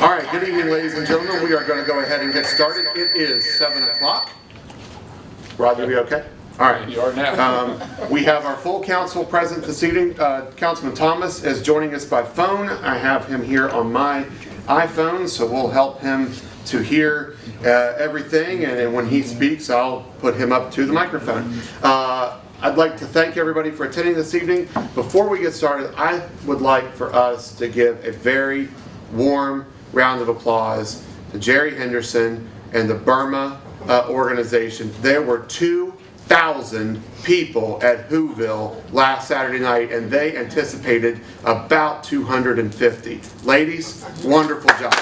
All right, good evening, ladies and gentlemen. We are going to go ahead and get started. It is 7 o'clock. Roger, are you okay? All right. You are now. We have our full council present this evening. Councilman Thomas is joining us by phone. I have him here on my iPhone, so we'll help him to hear everything, and then when he speaks, I'll put him up to the microphone. I'd like to thank everybody for attending this evening. Before we get started, I would like for us to give a very warm round of applause to Jerry Henderson and the Burma organization. There were 2,000 people at Whoville last Saturday night, and they anticipated about 250. Ladies, wonderful job.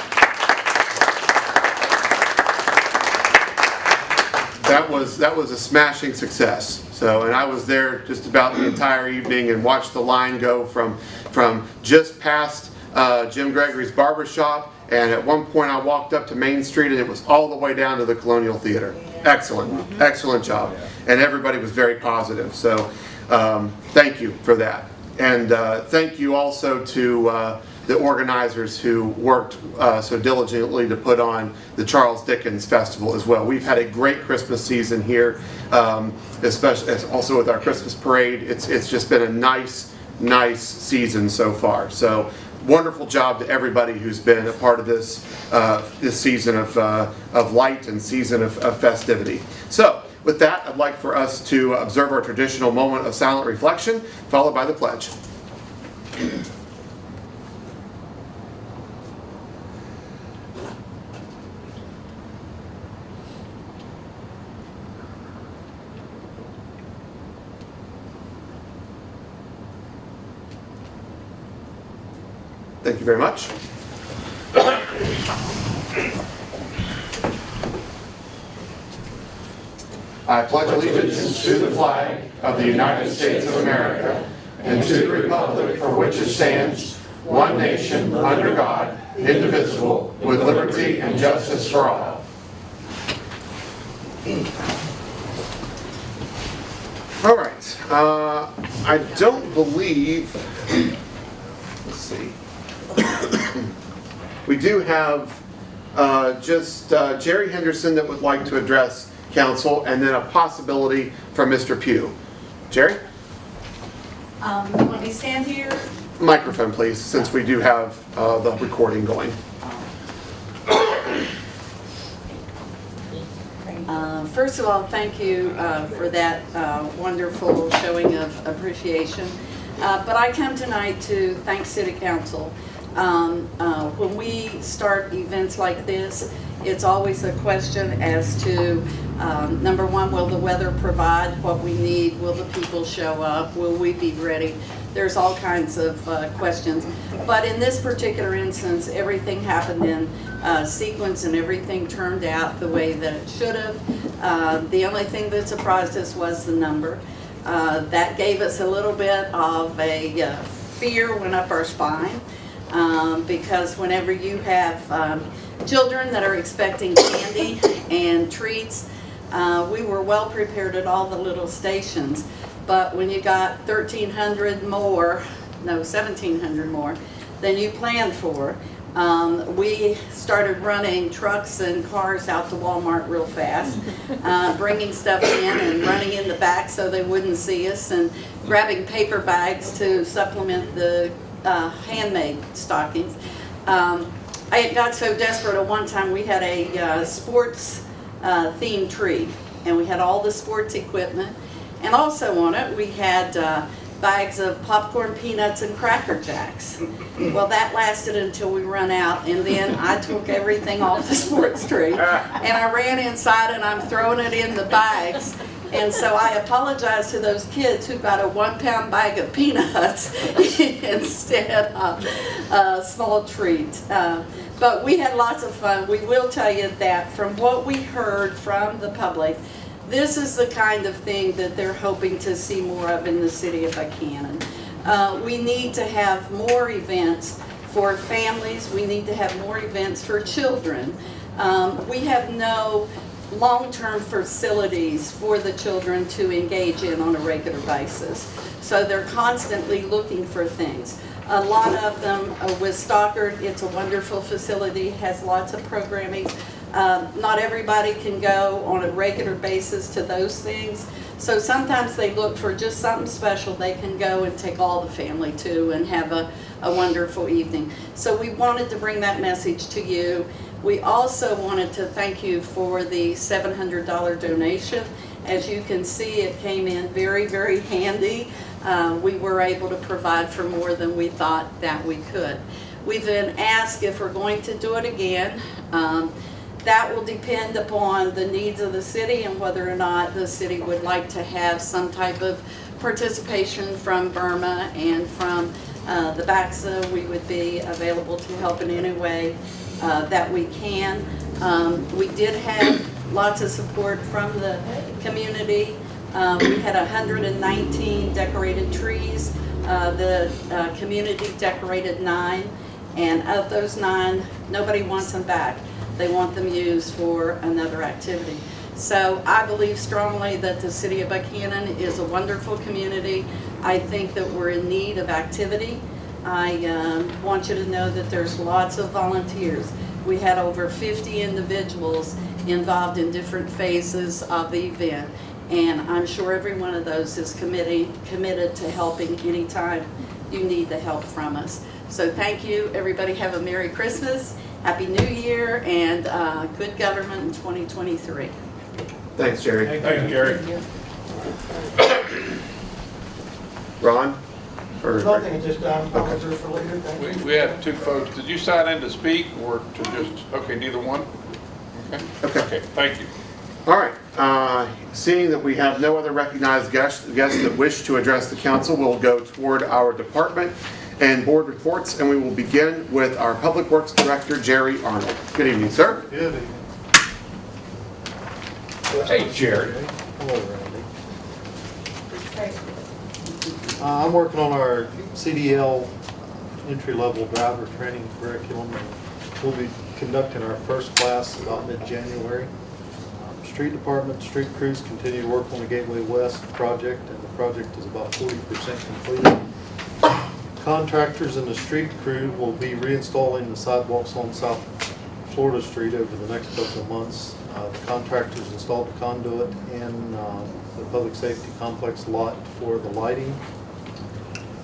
That was a smashing success. So, and I was there just about the entire evening and watched the line go from just past Jim Gregory's barbershop, and at one point I walked up to Main Street and it was all the way down to the Colonial Theater. Excellent, excellent job. And everybody was very positive. So thank you for that. And thank you also to the organizers who worked so diligently to put on the Charles Dickens Festival as well. We've had a great Christmas season here, especially also with our Christmas parade. It's just been a nice season so far. So wonderful job to everybody who's been a part of this this season of light and season of festivity. So with that, I'd like for us to observe our traditional moment of silent reflection, followed by the pledge. Thank you very much. I pledge allegiance to the flag of the United States of America and to the republic for which it stands, one nation, under God, indivisible, with liberty and justice for all. All right. I don't believe... Let's see. We do have just Jerry Henderson that would like to address council, and then a possibility from Mr. Pugh. Jerry? Want me to stand here? Microphone, please, since we do have the recording going. First of all, thank you for that wonderful showing of appreciation. But I come tonight to thank City Council. When we start events like this, it's always a question as to, number one, will the weather provide what we need? Will the people show up? Will we be ready? There's all kinds of questions. But in this particular instance, everything happened in sequence and everything turned out the way that it should have. The only thing that surprised us was the number. That gave us a little bit of a fear went up our spine because whenever you have children that are expecting candy and treats, we were well prepared at all the little stations. But when you got 1,300 more, no, 1,700 more than you planned for, we started running trucks and cars out to Walmart real fast, bringing stuff in and running in the back so they wouldn't see us, and grabbing paper bags to supplement the handmade stockings. I got so desperate at one time we had a sports themed tree, and we had all the sports equipment, and also on it we had bags of popcorn, peanuts, and Cracker Jacks. Well, that lasted until we run out, and then I took everything off the sports tree, and I ran inside and I'm throwing it in the bags. And so I apologize to those kids who got a 1-pound bag of peanuts instead of a small treat. But we had lots of fun. We will tell you that from what we heard from the public, this is the kind of thing that they're hoping to see more of in the city of Buckhannon. We need to have more events for families. We need to have more events for children. We have no long-term facilities for the children to engage in on a regular basis. So they're constantly looking for things. A lot of them with Stockard, it's a wonderful facility, has lots of programming. Not everybody can go on a regular basis to those things. So sometimes they look for just something special they can go and take all the family to and have a wonderful evening. So we wanted to bring that message to you. We also wanted to thank you for the $700 donation. As you can see, it came in very, very handy. We were able to provide for more than we thought that we could. We've been asked if we're going to do it again. That will depend upon the needs of the city and whether or not the city would like to have some type of participation from Burma and from the BACSA. We would be available to help in any way that we can. We did have lots of support from the community. We had 119 decorated trees. The community decorated 9, and of those 9, nobody wants them back. They want them used for another activity. So I believe strongly that the city of Buckhannon is a wonderful community. I think that we're in need of activity. I want you to know that there's lots of volunteers. We had over 50 individuals involved in different phases of the event, and I'm sure every one of those is committed to helping anytime you need the help from us. So thank you, everybody. Have a Merry Christmas, Happy New Year, and good government in 2023. Thanks, Jerry. Thank you, Jerry. Ron? Nothing, just volunteer for later. Thank you. We have 2 folks. Did you sign in to speak or to just, okay, neither one? Okay, thank you. All right. Seeing that we have no other recognized guests that wish to address the council, we'll go toward our department and board reports, and we will begin with our Public Works Director, Jerry Arnold. Good evening, sir. Good evening. Hey, Jerry. Hello, Randy. I'm working on our CDL entry-level driver training curriculum. We'll be conducting our first class about mid-January. Street department, street crews continue to work on the Gateway West project, and the project is about 40% completed. Contractors and the street crew will be reinstalling the sidewalks on South Florida Street over the next couple of months. The contractors installed the conduit in the public safety complex lot for the lighting.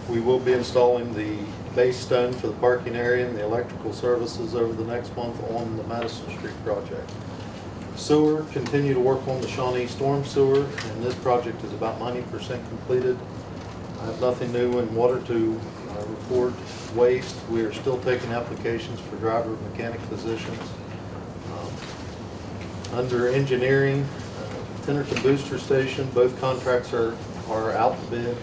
We will be installing the base stone for the parking area and the electrical services over the next month on the Madison Street project. Sewer, continue to work on the Shawnee Storm Sewer, and this project is about 90% completed. I have nothing new in water to report. Waste, we are still taking applications for driver mechanic positions. Under engineering, Tennerton Booster Station, both contracts are out to bid.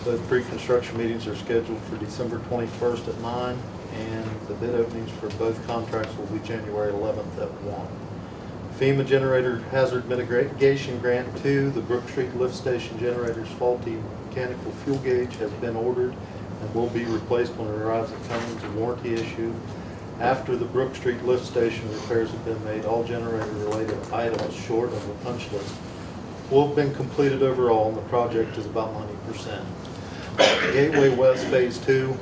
Both pre-construction meetings are scheduled for December 21st at 9, and the bid openings for both contracts will be January 11th at 1. FEMA Generator Hazard Mitigation Grant 2, the Brook Street Lift Station generator's faulty mechanical fuel gauge has been ordered and will be replaced when it arrives at Cummins, a warranty issue. After the Brook Street Lift Station repairs have been made, all generator-related items short of the punch list will have been completed overall, and the project is about 90%. Gateway West Phase 2,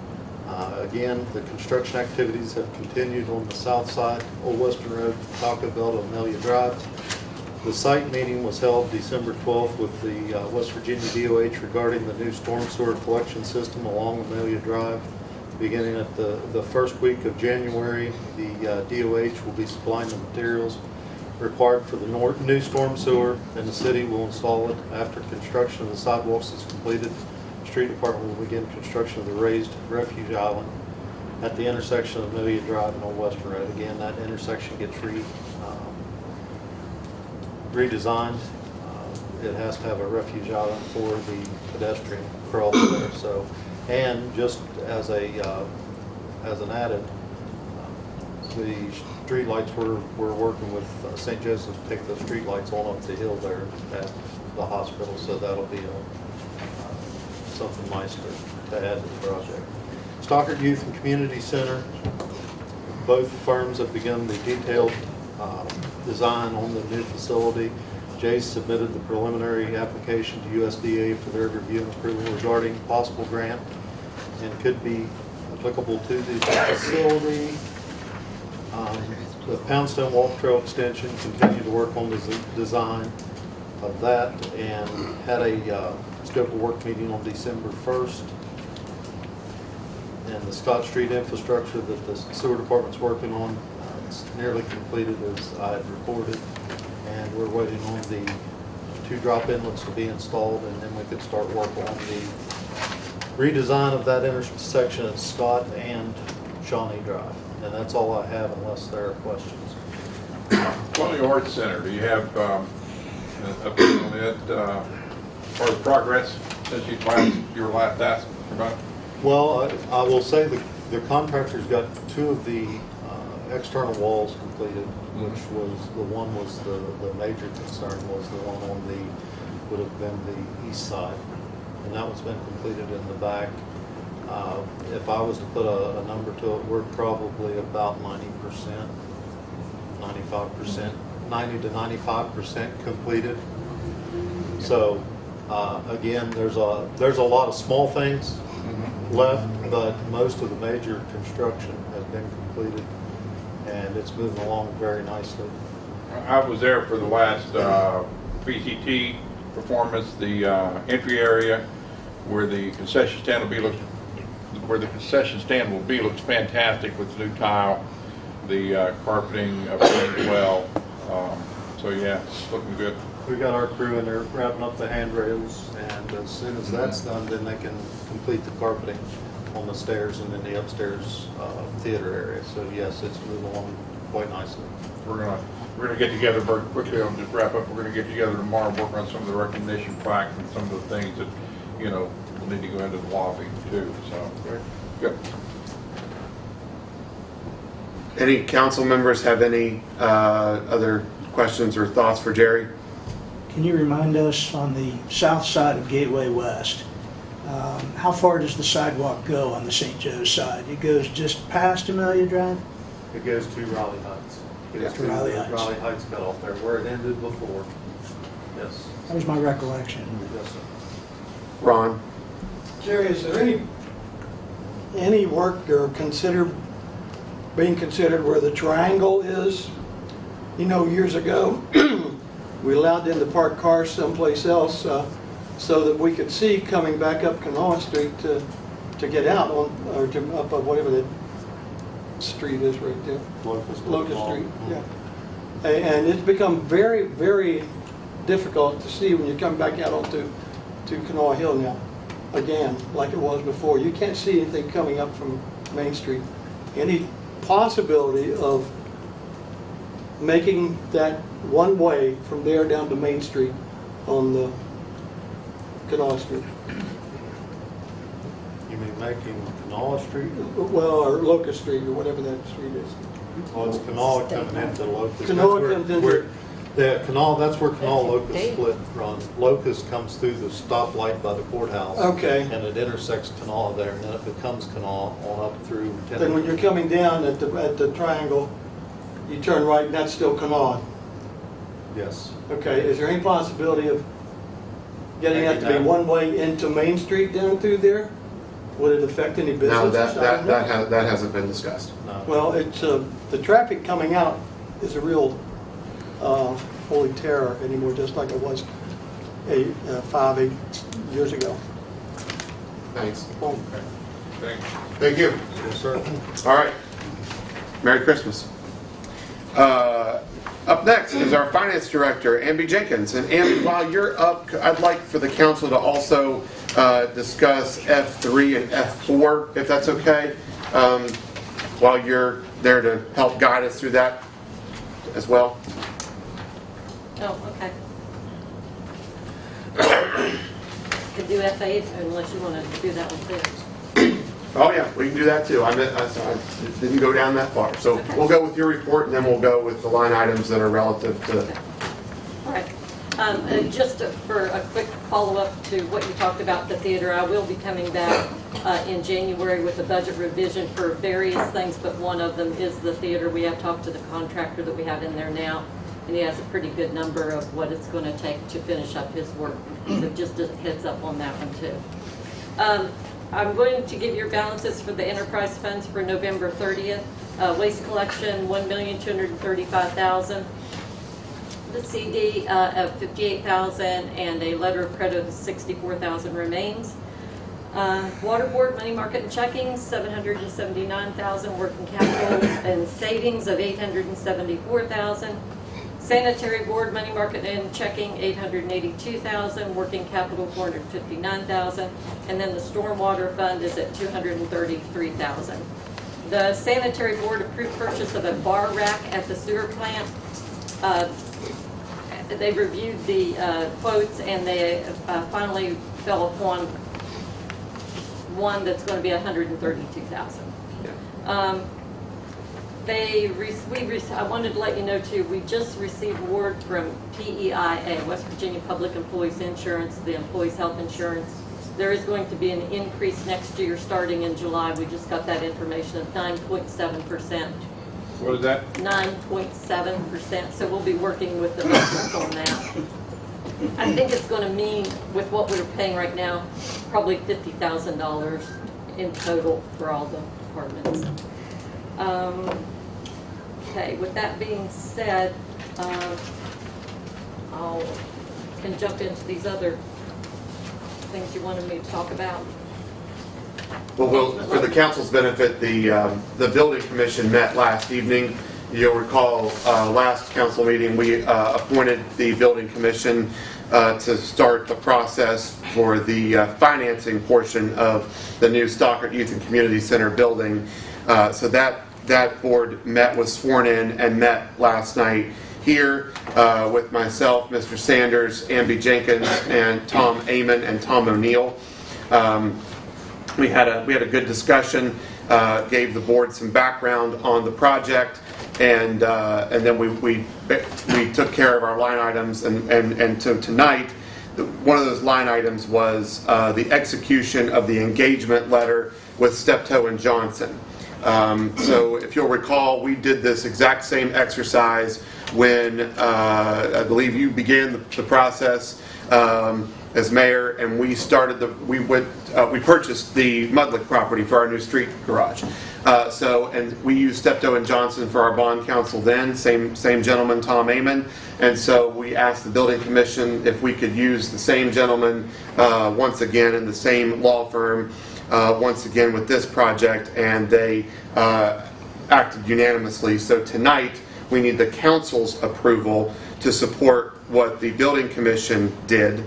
again, the construction activities have continued on the south side, Old Western Road, Taco Bell to Amelia Drive. The site meeting was held December 12th with the West Virginia DOH regarding the new storm sewer collection system along Amelia Drive. Beginning at the first week of January, the DOH will be supplying the materials required for the new storm sewer, and the city will install it after construction of the sidewalks is completed. The street department will begin construction of the raised refuge island at the intersection of Amelia Drive and Old Western Road. Again, that intersection gets redesigned. It has to have a refuge island for the pedestrian cross there. So, and just as an added, the street lights we're working with St. Joseph's to take those street lights on up the hill there at the hospital. So that'll be something nice to add to the project. Stockard Youth and Community Center, both firms have begun the detailed design on the new facility. Jay submitted the preliminary application to USDA for their review and approval regarding possible grant and could be applicable to the facility. The Poundstone Walk Trail extension, continued to work on the design of that and had a scope of work meeting on December 1st. And the Scott Street infrastructure that the sewer department's working on, it's nearly completed as I had reported. And we're waiting on the 2 drop inlets to be installed, and then we could start work on the redesign of that intersection at Scott and Shawnee Drive. And that's all I have unless there are questions. Well, the Arts Center, do you have an update on it, or the progress since you were last asked about? Well, I will say the contractor's got 2 of the external walls completed, which was, the one was the major concern was the one on the, would have been the east side. And that one's been completed in the back. If I was to put a number to it, we're probably about 90%, 95%, 90 to 95% completed. So again, there's a lot of small things left, but most of the major construction has been completed, and it's moving along very nicely. I was there for the last VCT performance, the entry area where the concession stand will be looks fantastic with the new tile, the carpeting playing well. So yeah, it's looking good. We got our crew in there wrapping up the handrails, and as soon as that's done, then they can complete the carpeting on the stairs and in the upstairs theater area. So yes, it's moving along quite nicely. We're gonna get together very quickly. I'll just wrap up. We're gonna get together tomorrow, work on some of the recognition plaques and some of the things that, you know, will need to go into the lobby too. So good. Any council members have any other questions or thoughts for Jerry? Can you remind us on the south side of Gateway West, how far does the sidewalk go on the St. Joe's side? It goes just past Amelia Drive? It goes to Raleigh Heights. It goes to Raleigh Heights. Raleigh Heights cut off there, where it ended before. Yes. That was my recollection. Yes, sir. Ron? Jerry, is there any work or being considered where the triangle is? You know, years ago, we allowed them to park cars someplace else so that we could see coming back up Kanawha Street to get out on, or to up of whatever that street is right there. Locust Street, yeah. And it's become very, very difficult to see when you come back out onto Kanawha Hill now, again, like it was before. You can't see anything coming up from Main Street. Any possibility of making that one way from there down to Main Street on the Kanawha Street? You mean making Kanawha Street? Well, or Locust Street, or whatever that street is. Well, it's Kanawha coming into Locust. Kanawha comes into- That's where Kanawha Locust split runs. Locust comes through the stoplight by the courthouse. Okay. And it intersects Kanawha there, and then it becomes Kanawha on up through. Then when you're coming down at the triangle, you turn right and that's still Kanawha. Yes. Okay, is there any possibility of getting that to be one way into Main Street down through there? Would it affect any business? No, that hasn't been discussed. No. Well, it's, the traffic coming out is a real holy terror anymore, just like it was 5-8 years ago. Thanks. Well, Thanks. Thank you. Yes, sir. All right. Merry Christmas. Up next is our finance director, Amby Jenkins. And Amby, while you're up, I'd like for the council to also discuss F3 and F4, if that's okay, while you're there to help guide us through that as well. Oh, okay. Could do F8 unless you want to do that one too. Oh yeah, we can do that too. I didn't go down that far. So we'll go with your report and then we'll go with the line items that are relative to. All right. Just for a quick follow-up to what you talked about the theater, I will be coming back in January with a budget revision for various things, but one of them is the theater. We have talked to the contractor that we have in there now, and he has a pretty good number of what it's going to take to finish up his work. So just a heads up on that one too. I'm going to give your balances for the enterprise funds for November 30th. Waste collection, $1,235,000. The CD of $58,000 and a letter of credit of $64,000 remains. Water board, money market and checking, $779,000. Working capital and savings of $874,000. Sanitary board, money market and checking, $882,000. Working capital, $459,000. And then the stormwater fund is at $233,000. The sanitary board approved purchase of a bar rack at the sewer plant. They reviewed the quotes and they finally fell upon one that's going to be $132,000. I wanted to let you know too, we just received word from PEIA, West Virginia Public Employees Insurance, the employees' health insurance. There is going to be an increase next year starting in July. We just got that information of 9.7%. What is that? 9.7%. So we'll be working with the veterans on that. I think it's going to mean, with what we're paying right now, probably $50,000 in total for all the departments. Okay, with that being said, can jump into these other things you wanted me to talk about. Well, for the council's benefit, the building commission met last evening. You'll recall last council meeting we appointed the building commission to start the process for the financing portion of the new Stockard Youth and Community Center building. So that board was sworn in and met last night here with myself, Mr. Sanders, Amby Jenkins, and Tom Amon and Tom O'Neill. We had a good discussion, gave the board some background on the project, and then we took care of our line items. And so tonight, one of those line items was the execution of the engagement letter with Steptoe and Johnson. So if you'll recall, we did this exact same exercise when I believe you began the process as mayor, and we purchased the Mudlick property for our new street garage. And we used Steptoe and Johnson for our bond counsel then, same gentleman, Tom Amon. And so we asked the building commission if we could use the same gentleman once again in the same law firm once again with this project, and they acted unanimously. So tonight we need the council's approval to support what the building commission did,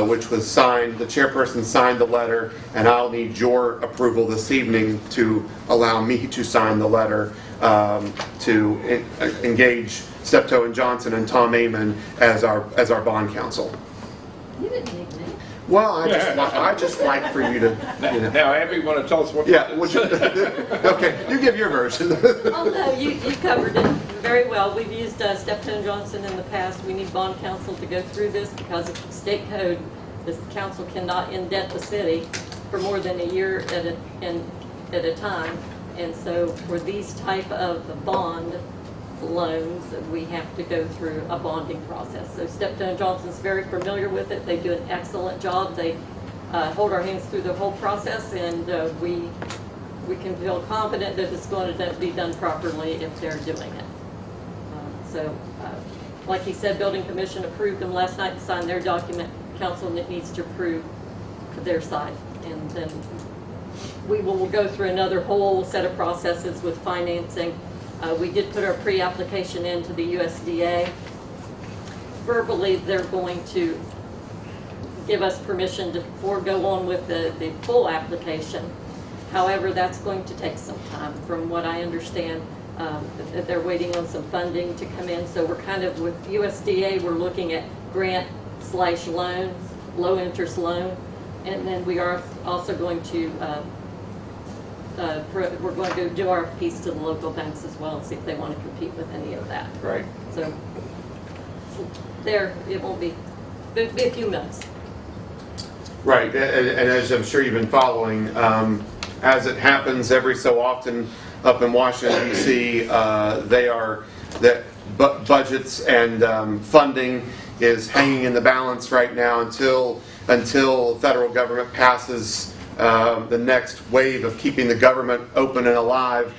which was signed. The chairperson signed the letter, and I'll need your approval this evening to allow me to sign the letter to engage Steptoe and Johnson and Tom Amon as our bond counsel. You didn't need me. Well, I just like for you to. Now, Abby, want to tell us what? Yeah. Okay, you give your version. Oh no, you covered it very well. We've used Steptoe and Johnson in the past. We need bond counsel to go through this because of state code. This council cannot indebt the city for more than a year at a time, and so for these type of bond loans, we have to go through a bonding process. So Steptoe & Johnson's very familiar with it. They do an excellent job. They hold our hands through the whole process, and we can feel confident that it's going to be done properly if they're doing it. Like he said, Building Commission approved them last night and signed their document. Council needs to approve their side, and then we'll go through another whole set of processes with financing. We did put our pre-application into the USDA. Verbally, they're going to give us permission to forego on with the full application. However, that's going to take some time. From what I understand, they're waiting on some funding to come in. So we're kind of, with USDA, we're looking at grant/loan, low interest loan. And then we are also going to we're going to do RFPs to the local banks as well and see if they want to compete with any of that. Right. there, it won't be, it'll be a few minutes. Right, and as I'm sure you've been following, as it happens every so often up in Washington D.C., that budgets and funding is hanging in the balance right now until the federal government passes the next wave of keeping the government open and alive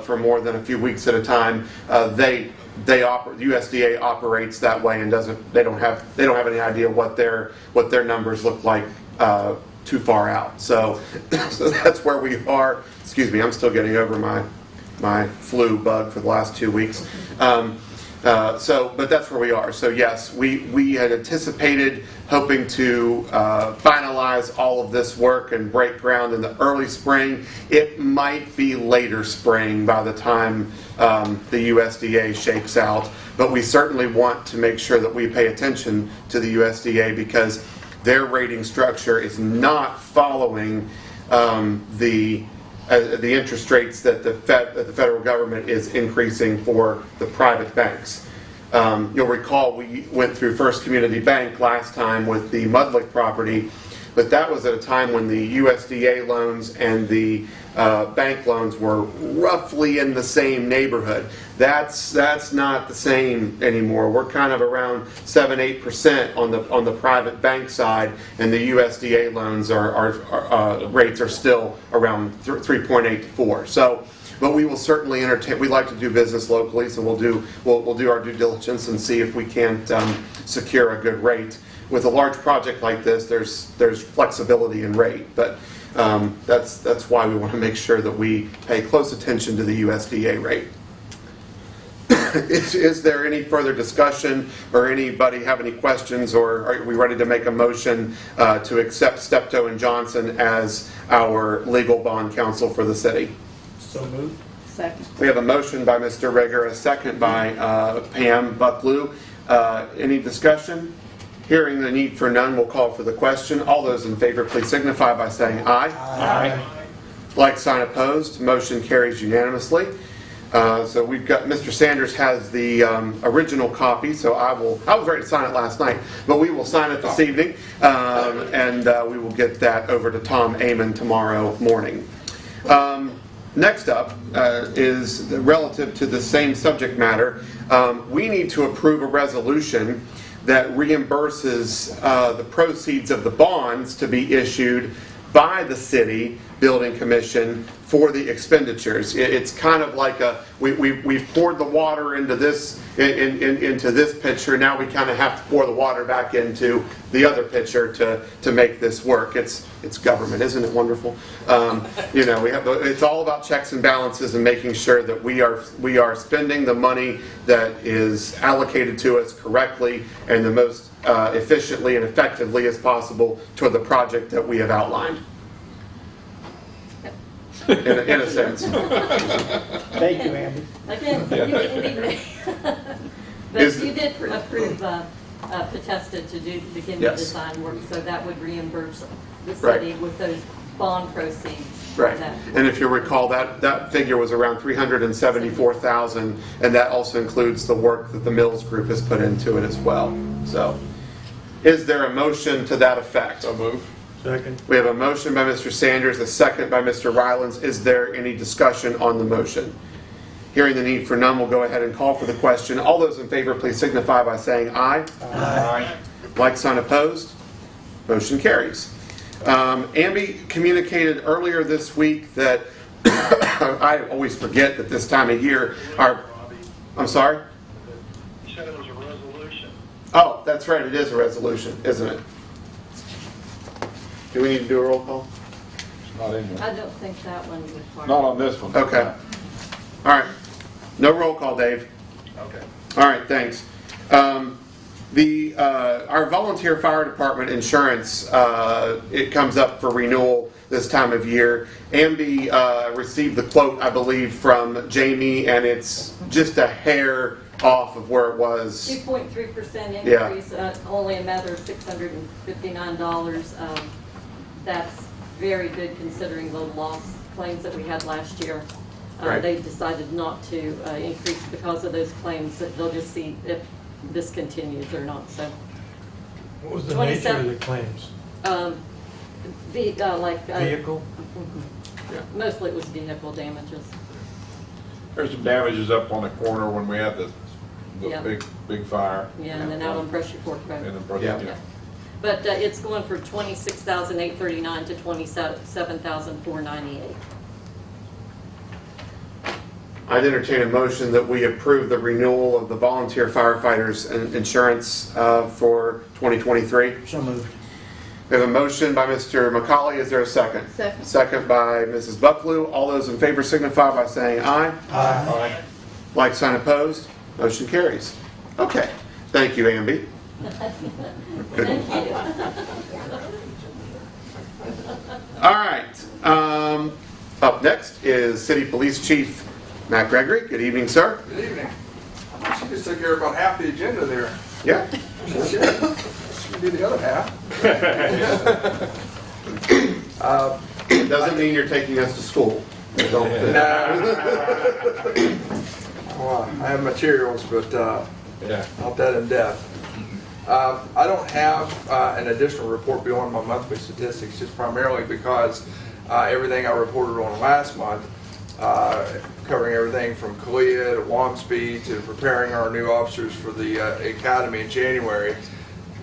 for more than a few weeks at a time. The USDA operates that way and they don't have any idea what their numbers look like too far out. So that's where we are. Excuse me, I'm still getting over my flu bug for the last 2 weeks. But that's where we are. So yes, we had anticipated hoping to finalize all of this work and break ground in the early spring. It might be later spring by the time the USDA shakes out, but we certainly want to make sure that we pay attention to the USDA because their rating structure is not following the interest rates that the federal government is increasing for the private banks. You'll recall we went through First Community Bank last time with the Mudlick property, but that was at a time when the USDA loans and the bank loans were roughly in the same neighborhood. That's not the same anymore. We're kind of around 7-8% on the private bank side, and the USDA loans rates are still around 3.8 to 4. So, but we will certainly entertain. We like to do business locally, so we'll do our due diligence and see if we can't secure a good rate. With a large project like this, there's flexibility in rate, but that's why we want to make sure that we pay close attention to the USDA rate. Is there any further discussion or anybody have any questions, or are we ready to make a motion to accept Steptoe and Johnson as our legal bond counsel for the city? So moved. Second. We have a motion by Mr. Rigger, a second by Pam Bucklew. Any discussion? Hearing the need for none, we'll call for the question. All those in favor, please signify by saying aye. Aye. Like sign opposed. Motion carries unanimously. So we've got, Mr. Sanders has the original copy, so I was ready to sign it last night, but we will sign it this evening, and we will get that over to Tom Amon tomorrow morning. Next up is relative to the same subject matter. We need to approve a resolution that reimburses the proceeds of the bonds to be issued by the city building commission for the expenditures. It's kind of like we've poured the water into this into this pitcher. Now we kind of have to pour the water back into the other pitcher to make this work. It's government, isn't it wonderful? It's all about checks and balances and making sure that we are spending the money that is allocated to us correctly and the most efficiently and effectively as possible toward the project that we have outlined. In a sense. Thank you, Andy. Again, you didn't leave me. But you did approve Potesta to begin the Yes. design work, so that would reimburse the Right. city with those bond proceeds. Right. That- And if you recall, that figure was around $374,000, and that also includes the work that the Mills Group has put into it as well. So, is there a motion to that effect? So move. Second. We have a motion by Mr. Sanders, a second by Mr. Rylands. Is there any discussion on the motion? Hearing the need for none, we'll go ahead and call for the question. All those in favor, please signify by saying aye. Aye. Like sign opposed. Motion carries. Amby communicated earlier this week that I always forget that this time of year I'm sorry? You said it was a resolution. Oh, that's right, it is a resolution, isn't it? Do we need to do a roll call? It's not in there. I don't think that one requires. Not on this one. Okay. All right. No roll call, Dave. Okay. All right, thanks. Our volunteer fire department insurance, it comes up for renewal this time of year. Amby received the quote, I believe, from Jamie, and it's just a hair off of where it was. 2.3% Yeah. increase, only a matter of $659. That's very good considering the loss claims that we had last year. Right. They decided not to increase because of those claims. That they'll just see if this continues or not, so. What was the nature of 27 the claims? Vehicle? Mostly it was vehicle damages. There's some damages up on the corner when we had the Yeah. big fire. Yeah, and then out on Pressure Fork Road. And the, Yeah. Yeah. But it's going from 26,839 to 27,498. I'd entertain a motion that we approve the renewal of the volunteer firefighters insurance for 2023. So moved. We have a motion by Mr. McCauley. Is there a second? Second. Second by Mrs. Bucklew. All those in favor signify by saying aye. Aye. Like sign opposed. Motion carries. Okay. Thank you, Amby. Thank you. All right. Up next is City Police Chief Matt Gregory. Good evening, sir. Good evening. She just took care of about half the agenda there. Yeah. She did the other half. It doesn't mean you're taking us to school. Don't- Well, I have materials, but Yeah. not that in depth. I don't have an additional report beyond my monthly statistics, just primarily because everything I reported on last month, covering everything from CALIA to WAMSP to preparing our new officers for the academy in January,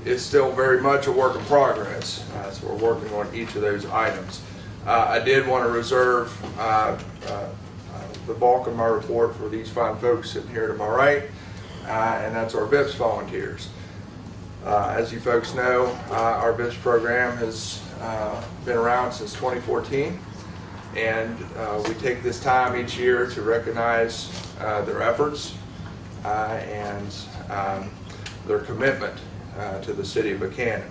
is still very much a work in progress. So we're working on each of those items. I did want to reserve the bulk of my report for these fine folks sitting here to my right, and that's our VIPS volunteers. As you folks know, our VIPS program has been around since 2014, and we take this time each year to recognize their efforts and their commitment to the city of Buckhannon.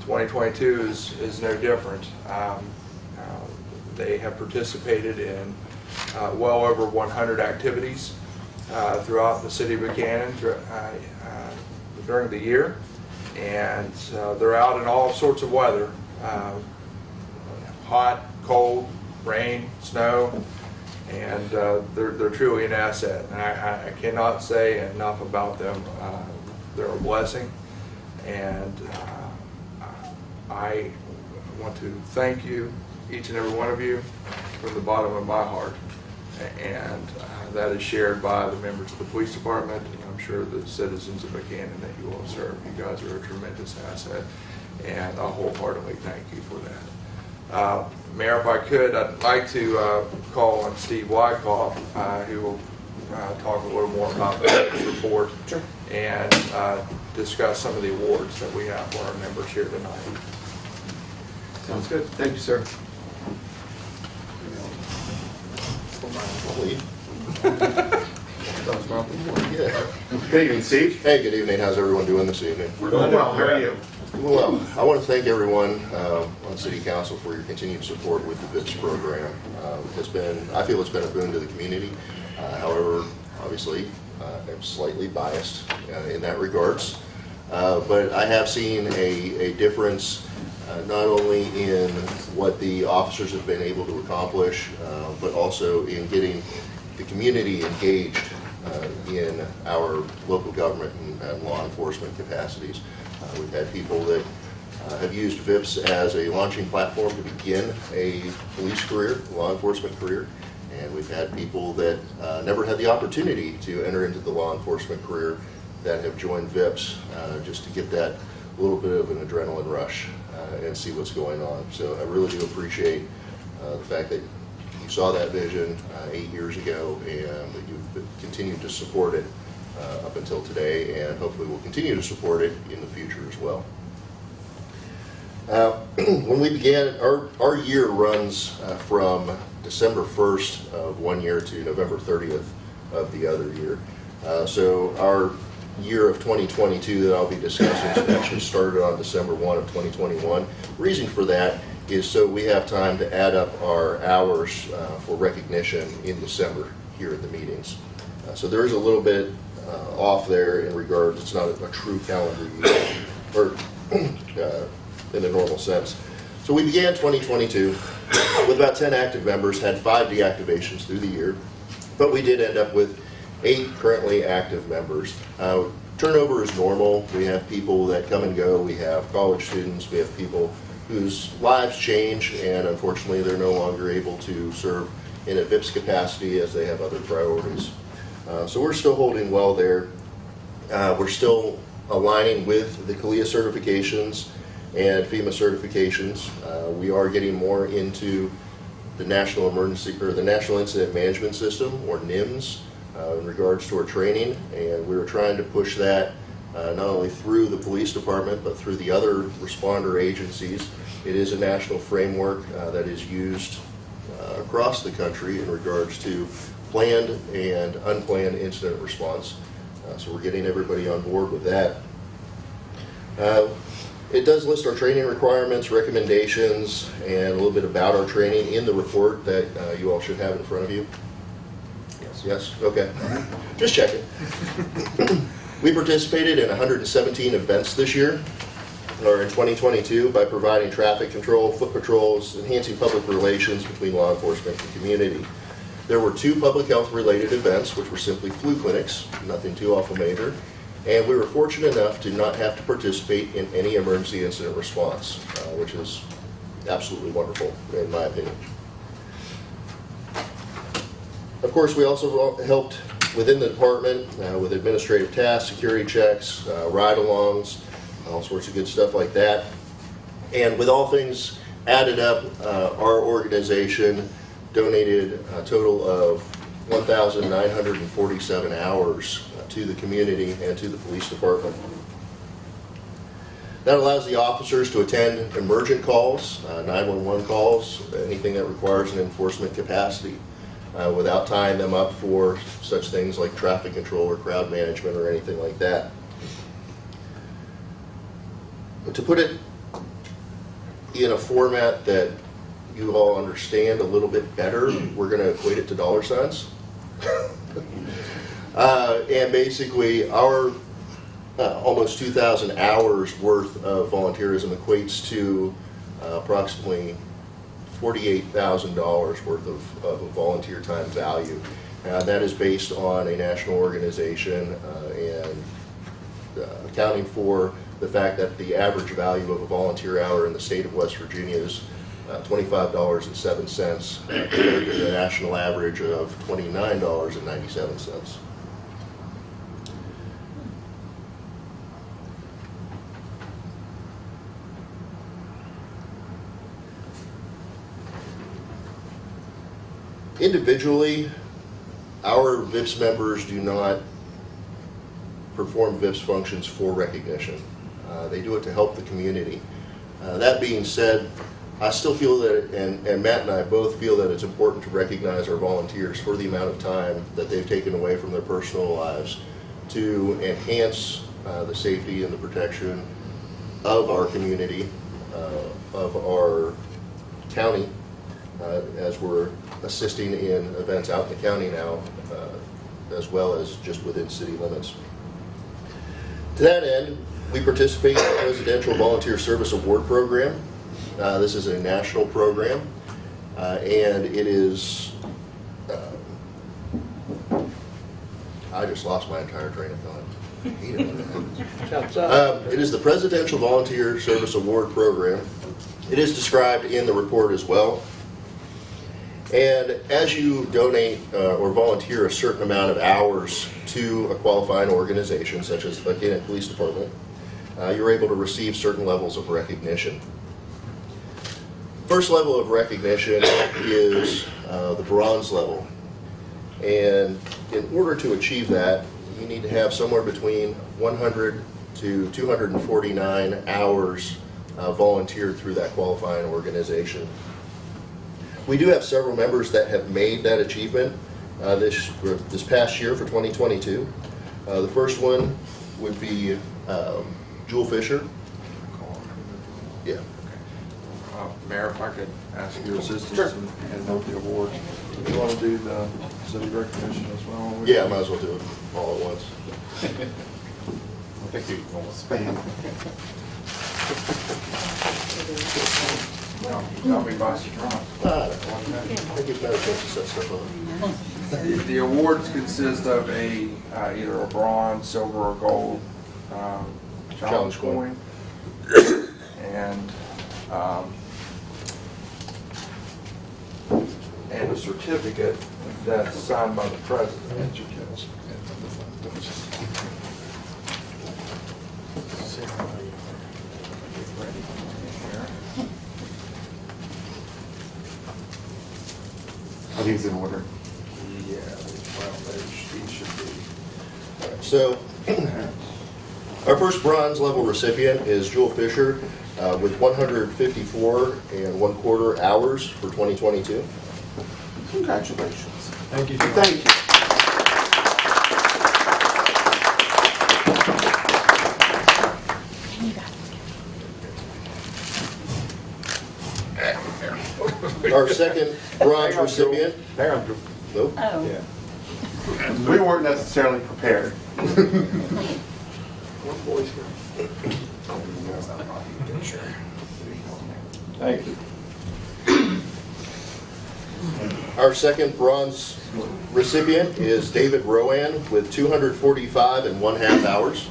2022 is no different. They have participated in well over 100 activities throughout the city of Buckhannon during the year, and they're out in all sorts of weather, hot, cold, rain, snow, and they're truly an asset. And I cannot say enough about them. They're a blessing, and I want to thank you, each and every one of you, from the bottom of my heart. And that is shared by the members of the police department, and I'm sure the citizens of Buckhannon that you all serve. You guys are a tremendous asset, and I wholeheartedly thank you for that. Mayor, if I could, I'd like to call on Steve Wyckoff, who will talk a little more about the report and discuss some of the awards that we have for our members here tonight. Sounds good. Thank you, sir. Good evening, Steve. Hey, good evening. How's everyone doing this evening? We're doing well. How are you? Well, I want to thank everyone on City Council for your continued support with the VIPS program. I feel it's been a boon to the community. However, obviously, I'm slightly biased in that regards. But I have seen a difference not only in what the officers have been able to accomplish, but also in getting the community engaged in our local government and law enforcement capacities. We've had people that have used VIPS as a launching platform to begin a police career, law enforcement career, and we've had people that never had the opportunity to enter into the law enforcement career that have joined VIPS just to get that little bit of an adrenaline rush and see what's going on. So I really do appreciate the fact that you saw that vision 8 years ago and that you've continued to support it up until today, and hopefully we'll continue to support it in the future as well. When we began, our year runs from December 1st of one year to November 30th of the other year. So our year of 2022 that I'll be discussing actually started on December 1 of 2021. Reason for that is so we have time to add up our hours for recognition in December here at the meetings. So there is a little bit off there in regards, it's not a true calendar year, or in a normal sense. So we began 2022 with about 10 active members, had 5 deactivations through the year, but we did end up with 8 currently active members. Turnover is normal. We have people that come and go. We have college students. We have people whose lives change, and unfortunately they're no longer able to serve in a VIPS capacity as they have other priorities. So we're still holding well there. We're still aligning with the CALIA certifications and FEMA certifications. We are getting more into the National Incident Management System, or NIMS, in regards to our training, and we were trying to push that not only through the police department but through the other responder agencies. It is a national framework that is used across the country in regards to planned and unplanned incident response. So we're getting everybody on board with that. It does list our training requirements, recommendations, and a little bit about our training in the report that you all should have in front of you. Yes, okay. Just checking. We participated in 117 events this year, or in 2022, by providing traffic control, foot patrols, enhancing public relations between law enforcement and community. There were 2 public health related events, which were simply flu clinics, nothing too awful major, and we were fortunate enough to not have to participate in any emergency incident response, which is absolutely wonderful, in my opinion. Of course, we also helped within the department with administrative tasks, security checks, ride-alongs, all sorts of good stuff like that. And with all things added up, our organization donated a total of 1,947 hours to the community and to the police department. That allows the officers to attend emergent calls, 911 calls, anything that requires an enforcement capacity, without tying them up for such things like traffic control or crowd management or anything like that. But to put it in a format that you all understand a little bit better, we're going to equate it to dollar signs. And basically our almost 2,000 hours worth of volunteerism equates to approximately $48,000 worth of volunteer time value. That is based on a national organization and accounting for the fact that the average value of a volunteer hour in the state of West Virginia is $25.07 compared to the national average of $29.97. Individually, our VIPS members do not perform VIPS functions for recognition. They do it to help the community. That being said, I still feel that, and Matt and I both feel that it's important to recognize our volunteers for the amount of time that they've taken away from their personal lives to enhance the safety and the protection of our community, of our county, as we're assisting in events out in the county now, as well as just within city limits. To that end, we participate in the Presidential Volunteer Service Award Program. This is a national program, and it is, I just lost my entire train of thought. I hate it when that happens. It is the Presidential Volunteer Service Award Program. It is described in the report as well. And as you donate or volunteer a certain amount of hours to a qualifying organization, such as the Buckhannon Police Department, you're able to receive certain levels of recognition. First level of recognition is the bronze level. And in order to achieve that, you need to have somewhere between 100 to 249 hours volunteered through that qualifying organization. We do have several members that have made that achievement this past year for 2022. The first one would be Jewel Fisher. Yeah. Mayor, if I could ask your assistance and hand out the awards. Do you want to do the city recognition as well? Yeah, might as well do it all at once. I think you almost spam. No, you got me by surprise. I think it's better chance to set stuff up. The awards consist of either a bronze, silver, or gold challenge coin, and a certificate that's signed by the president. Are these in order? Yeah, well, these should be. So, our first bronze level recipient is Jewel Fisher with 154 1/4 hours for 2022. Congratulations. Thank you. Thank you. Our second bronze recipient. Hang on, Drew. Nope. Oh. We weren't necessarily prepared. Thank you. Our second bronze recipient is David Rowan with 245 1/2 hours.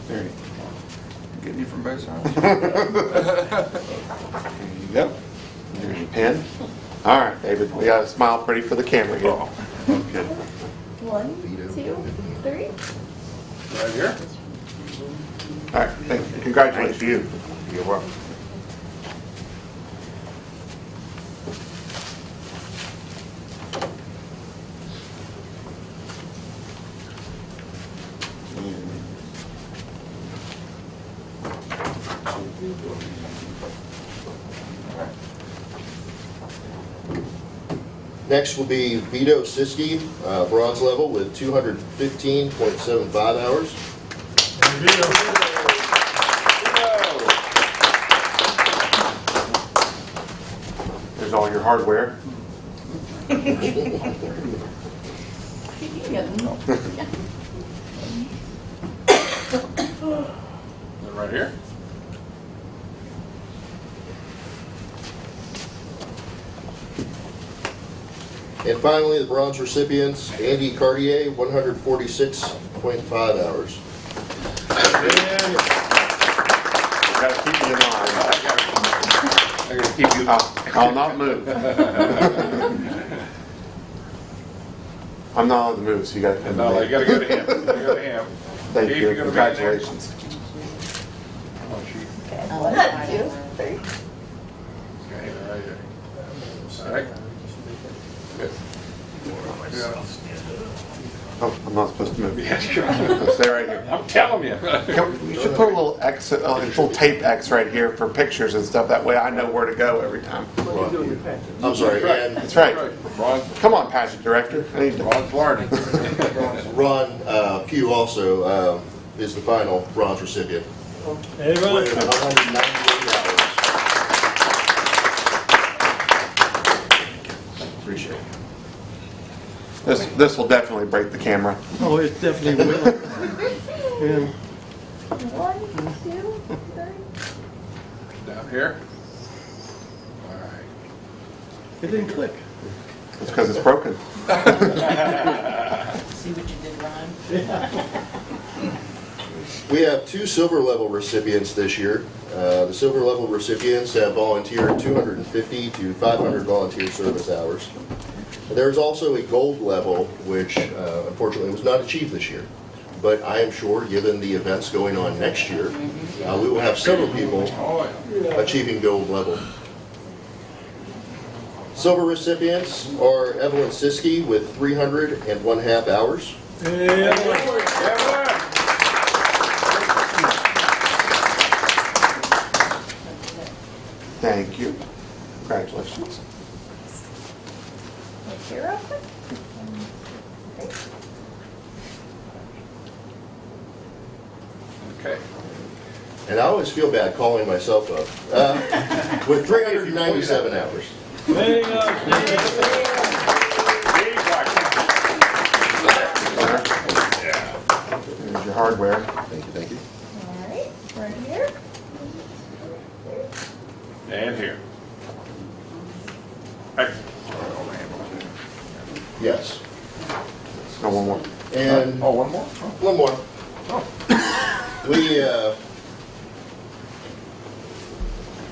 There you Getting you from both sides. go. There's your pen. All right, David, we got to smile pretty for the camera here. Good. 1, 2, 3. Right here? All right, thank you. Congratulations to you. You're welcome. Next will be Vito Siski, bronze level with 215.75 hours. There's all your hardware. Right here? And finally, the bronze recipients, Andy Cartier, 146.5 hours. Got to keep you in line. I gotta keep you. I'll not move. I'm not allowed to move, so you got to come No, to you me. gotta go to him. You gotta go to him. Thank Dave, you. you gonna be in there? Congratulations. Oh, she- 1, 2, 3. Okay, right here. All right. Good. Oh, I'm not supposed to move. Yeah, sure. I'll stay right here. I'm telling you. You should put a little X, a little tape X right here for pictures and stuff. That way I know where to go every time. I'm sorry, and That's right. Ron, Come on, pageant director. I need to. Ron's learning. Ron Pugh also is the final bronze recipient. Hey, With 198 hours. Appreciate it. This will definitely break the camera. Oh, it definitely will. Yeah. 1, 2, 3. Down here. All right. It didn't click. It's because it's broken. See what you did, Ron? We have 2 silver level recipients this year. The silver level recipients have volunteered 250 to 500 volunteer service hours. There's also a gold level, which unfortunately was not achieved this year. But I am sure, given the events going on next year, we will have several people achieving gold level. Silver recipients are Evelyn Siski with 300 1/2 hours. Thank you. Congratulations. Look here real quick. Okay. And I always feel bad calling myself up. With 397 hours. There you go. There's your hardware. Thank you, thank you. All right. Yes. Oh, one more. And Oh, one more? one more. We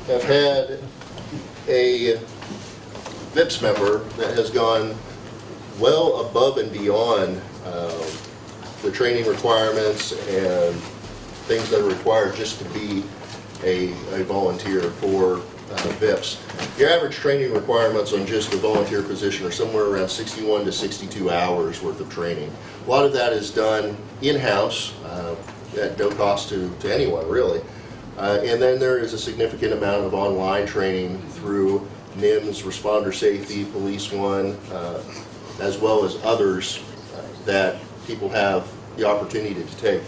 have had a VIPS member that has gone well above and beyond the training requirements and things that are required just to be a volunteer for VIPS. Your average training requirements on just the volunteer position are somewhere around 61 to 62 hours worth of training. A lot of that is done in-house at no cost to anyone, really. And then there is a significant amount of online training through NIMS, Responder Safety, Police One, as well as others that people have the opportunity to take.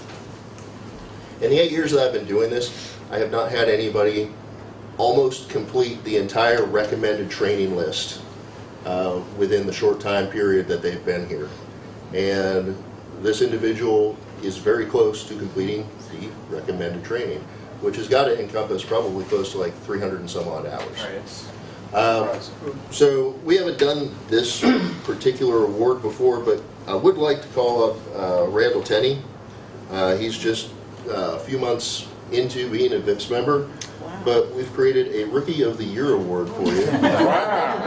In the 8 years that I've been doing this, I have not had anybody almost complete the entire recommended training list within the short time period that they've been here. And this individual is very close to completing the recommended training, which has got to encompass probably close to like 300 and some odd hours. So we haven't done this particular award before, but I would like to call up Randall Tenney. He's just a few months into being a VIPS member, but we've created a Rookie of the Year award for you. Wow.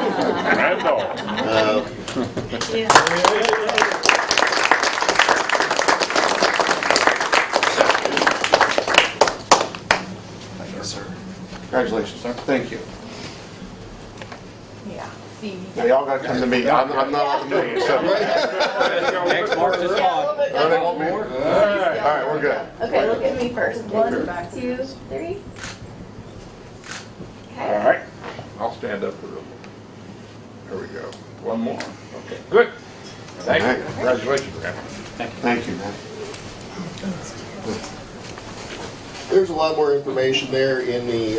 Congratulations, sir. Thank you. Yeah. See. Now, y'all gotta come to me. I'm not on the meeting, so. Next mark is on. Oh, they want more? All right, we're good. Okay, look at me first. 1, 2, 3. All Okay. right, I'll stand up for the, there we go. One more. Okay, good. Thank you. Congratulations, Randy. Thank you, man. There's a lot more information there in the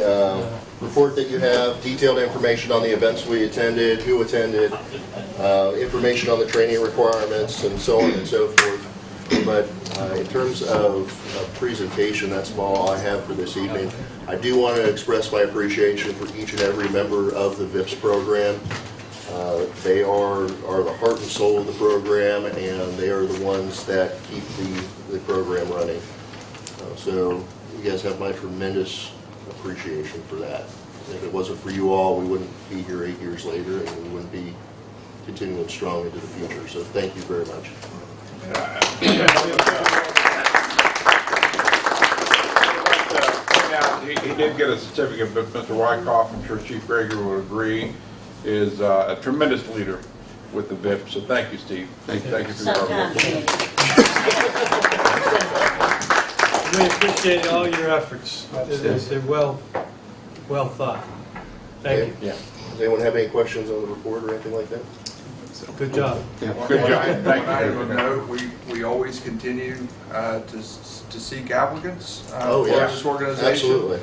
report that you have, detailed information on the events we attended, who attended, information on the training requirements, and so on and so forth. But in terms of presentation, that's all I have for this evening. I do want to express my appreciation for each and every member of the VIPS program. They are the heart and soul of the program, and they are the ones that keep the program running. So you guys have my tremendous appreciation for that. If it wasn't for you all, we wouldn't be here 8 years later, and we wouldn't be continuing strong into the future. So thank you very much. He did get a certificate, but Mr. Wyckoff, I'm sure Chief Gregory would agree, is a tremendous leader with the VIP. So thank you, Steve. Thank you for your hard work. We appreciate all your efforts. They're well thought. Thank you. Yeah. Does anyone have any questions on the report or anything like that? Good job. Good job. Thank I would you. note, we always continue to seek applicants Oh, for yeah. this organization. Absolutely.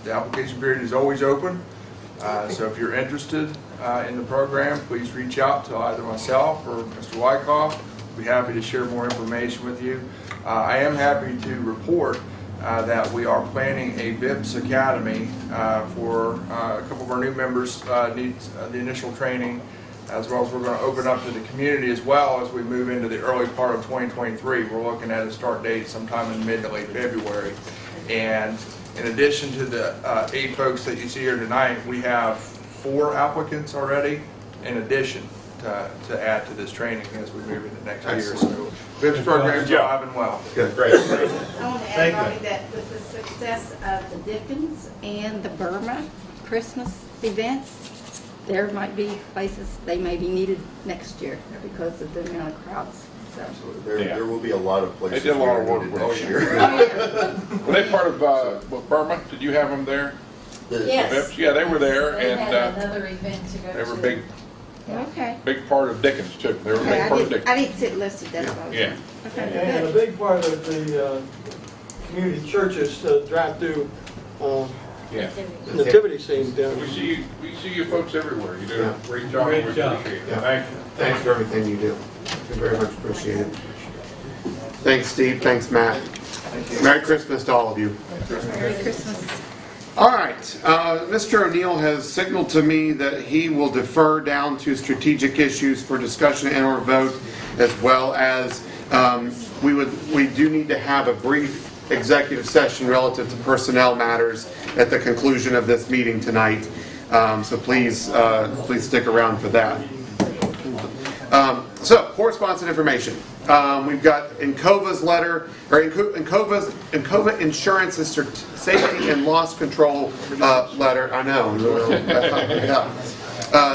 The application period is always open. So if you're interested in the program, please reach out to either myself or Mr. Wyckoff. We'll be happy to share more information with you. I am happy to report that we are planning a VIPS Academy for a couple of our new members need the initial training, as well as we're going to open up to the community as well as we move into the early part of 2023. We're looking at a start date sometime in mid to late February. And in addition to the 8 folks that you see here tonight, we have 4 applicants already in addition to add to this training as we move into next year. So VIPS program's alive and well. Good, great. I want to add, Bobby, that with the success of the Dickens and the Burma Christmas events, there might be places they may be needed next year because of the amount of crowds. So. Absolutely. There will be a lot of places. They did a lot of where work we next did year. Were they part of Burma? Did you have them there? Yes. VIPS? Yeah, they were there, They and had another event to go to. they were big Okay. part of Dickens too. They were a Okay, big part of I Dickens. didn't see it listed, that's why I was. Yeah. Okay, And a good. big part of the community churches to drive through Yeah. nativity scenes down. We see you folks everywhere. You do a great job. Great We job. appreciate it. Yeah. Thank you. Thanks for everything you do. We very much appreciate it. Thanks, Steve. Thanks, Matt. Merry Christmas to all of you. Merry Christmas. All right, Mr. O'Neill has signaled to me that he will defer down to strategic issues for discussion and or vote, as well as we do need to have a brief executive session relative to personnel matters at the conclusion of this meeting tonight. So please stick around for that. So correspondence and information. We've got Encova's letter, or Encova Insurance's safety and loss control letter. I know.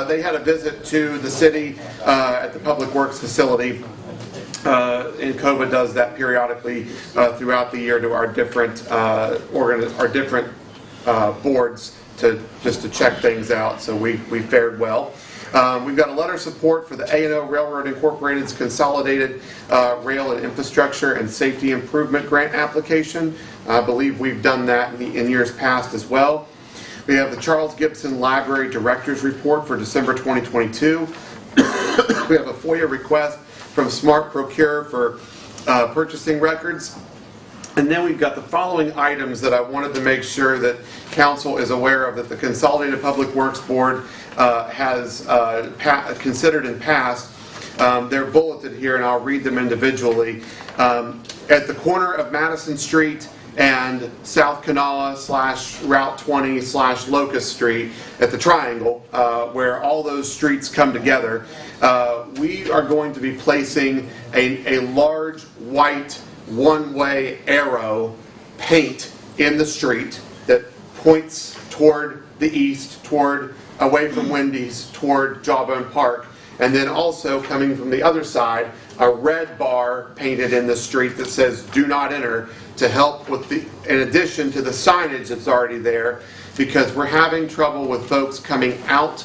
They had a visit to the city at the Public Works facility. Encova does that periodically throughout the year to our different boards just to check things out. So we fared well. We've got a letter of support for the A&O Railroad Incorporated's Consolidated Rail and Infrastructure and Safety Improvement Grant application. I believe we've done that in years past as well. We have the Charles Gibson Library Director's Report for December 2022. We have a FOIA request from Smart Procure for purchasing records. And then we've got the following items that I wanted to make sure that Council is aware of that the Consolidated Public Works Board has considered and passed. They're bulleted here, and I'll read them individually. At the corner of Madison Street and South Kanawha / Route 20 / Locust Street at the triangle, where all those streets come together, we are going to be placing a large white one-way arrow paint in the street that points toward the east, away from Wendy's, toward Jawbone Park, and then also coming from the other side, a red bar painted in the street that says "Do not enter," to help with in addition to the signage that's already there, because we're having trouble with folks coming out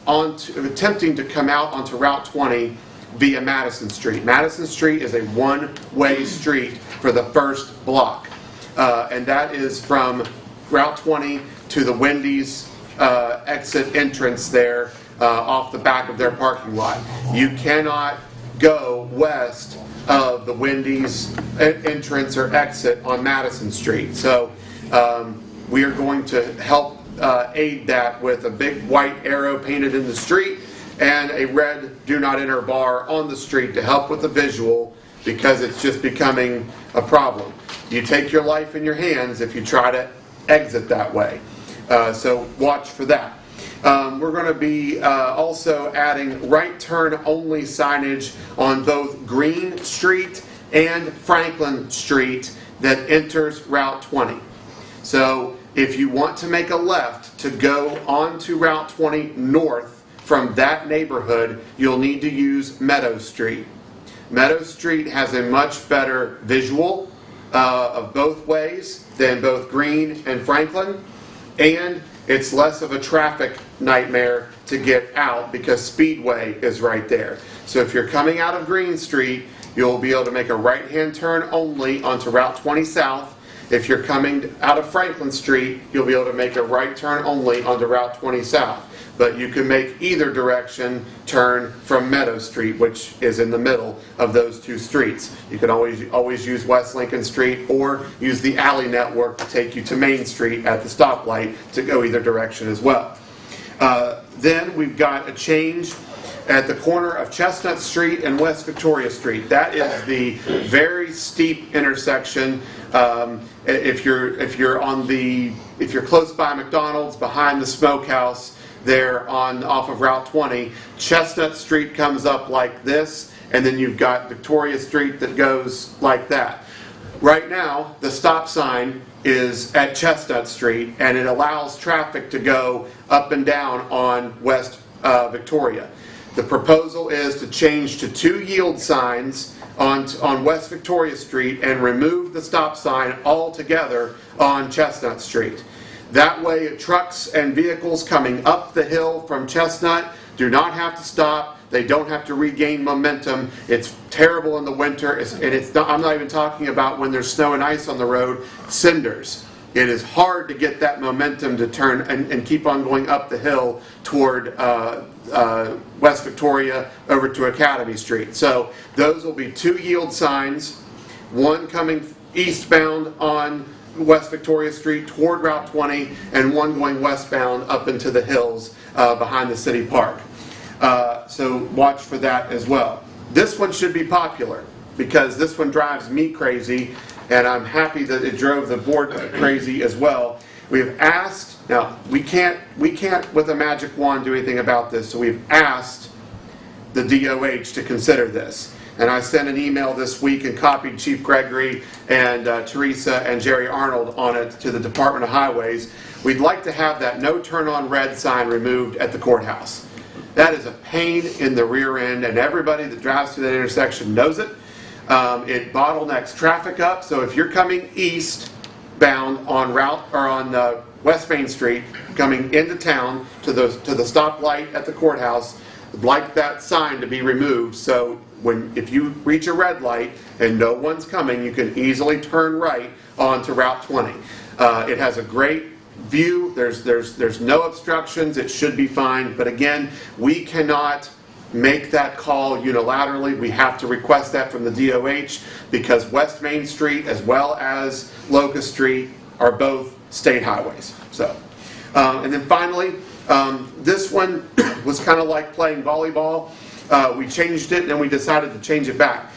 attempting to come out onto Route 20 via Madison Street. Madison Street is a one-way street for the first block, and that is from Route 20 to the Wendy's exit entrance there off the back of their parking lot. You cannot go west of the Wendy's entrance or exit on Madison Street. So we are going to help aid that with a big white arrow painted in the street and a red "Do Not Enter" bar on the street to help with the visual, because it's just becoming a problem. You take your life in your hands if you try to exit that way. So watch for that. We're going to be also adding right turn only signage on both Green Street and Franklin Street that enters Route 20. So if you want to make a left to go onto Route 20 north from that neighborhood, you'll need to use Meadow Street. Meadow Street has a much better visual of both ways than both Green and Franklin, and it's less of a traffic nightmare to get out because Speedway is right there. So if you're coming out of Green Street, you'll be able to make a right-hand turn only onto Route 20 South. If you're coming out of Franklin Street, you'll be able to make a right turn only onto Route 20 South. But you can make either direction turn from Meadow Street, which is in the middle of those two streets. You can always use West Lincoln Street or use the alley network to take you to Main Street at the stoplight to go either direction as well. Then we've got a change at the corner of Chestnut Street and West Victoria Street. That is the very steep intersection. If you're close by McDonald's, behind the smokehouse there off of Route 20, Chestnut Street comes up like this, and then you've got Victoria Street that goes like that. Right now, the stop sign is at Chestnut Street, and it allows traffic to go up and down on West Victoria. The proposal is to change to 2 yield signs on West Victoria Street and remove the stop sign altogether on Chestnut Street. That way, trucks and vehicles coming up the hill from Chestnut do not have to stop. They don't have to regain momentum. It's terrible in the winter, I'm not even talking about when there's snow and ice on the road, cinders. It is hard to get that momentum to turn and keep on going up the hill toward West Victoria over to Academy Street. So those will be 2 yield signs, one coming eastbound on West Victoria Street toward Route 20, and one going westbound up into the hills behind the city park. So watch for that as well. This one should be popular because this one drives me crazy, and I'm happy that it drove the board crazy as well. We have asked, now we can't with a magic wand do anything about this, so we've asked the DOH to consider this. And I sent an email this week and copied Chief Gregory and Teresa and Jerry Arnold on it to the Department of Highways. We'd like to have that no turn on red sign removed at the courthouse. That is a pain in the rear end, and everybody that drives through that intersection knows it. It bottlenecks traffic up, so if you're coming eastbound on West Main Street, coming into town to the stoplight at the courthouse, I'd like that sign to be removed, so if you reach a red light and no one's coming, you can easily turn right onto Route 20. It has a great view. There's no obstructions. It should be fine. But again, we cannot make that call unilaterally. We have to request that from the DOH because West Main Street as well as Locust Street are both state highways. So, and then finally, this one was kind of like playing volleyball. We changed it and then we decided to change it back.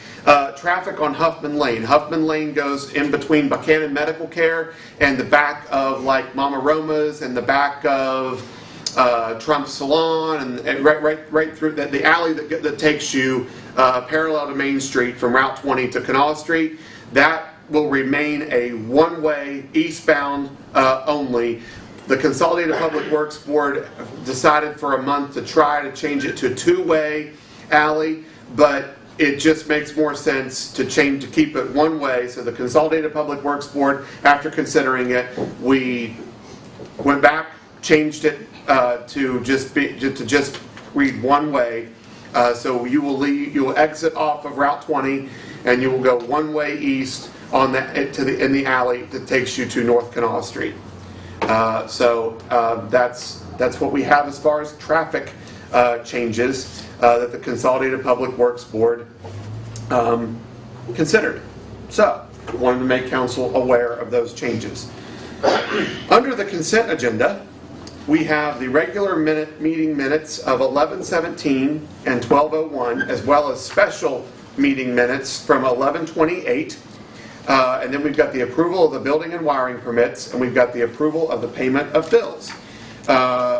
Traffic on Huffman Lane. Huffman Lane goes in between Buckhannon Medical Care and the back of like Mama Roma's and the back of Trump's Salon and right through the alley that takes you parallel to Main Street from Route 20 to Canal Street. That will remain a one-way eastbound only. The Consolidated Public Works Board decided for a month to try to change it to a two-way alley, but it just makes more sense to keep it one way. So the Consolidated Public Works Board, after considering it, we went back, changed it to just read one way. So you will exit off of Route 20, and you will go one way east on in the alley that takes you to North Canal Street. That's what we have as far as traffic changes that the Consolidated Public Works Board considered. So, wanted to make council aware of those changes. Under the consent agenda, we have the regular meeting minutes of 11:17 and 12:01, as well as special meeting minutes from 11:28. And then we've got the approval of the building and wiring permits, and we've got the approval of the payment of bills.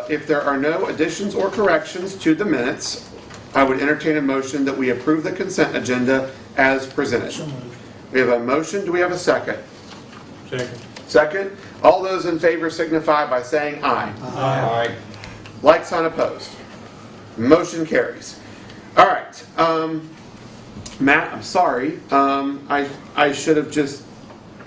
If there are no additions or corrections to the minutes, I would entertain a motion that we approve the consent agenda as presented. We have a motion. Do we have a second? Second. Second. All those in favor signify by saying aye. Aye. Like sign opposed. Motion carries. All right. Matt, I'm sorry. I should have just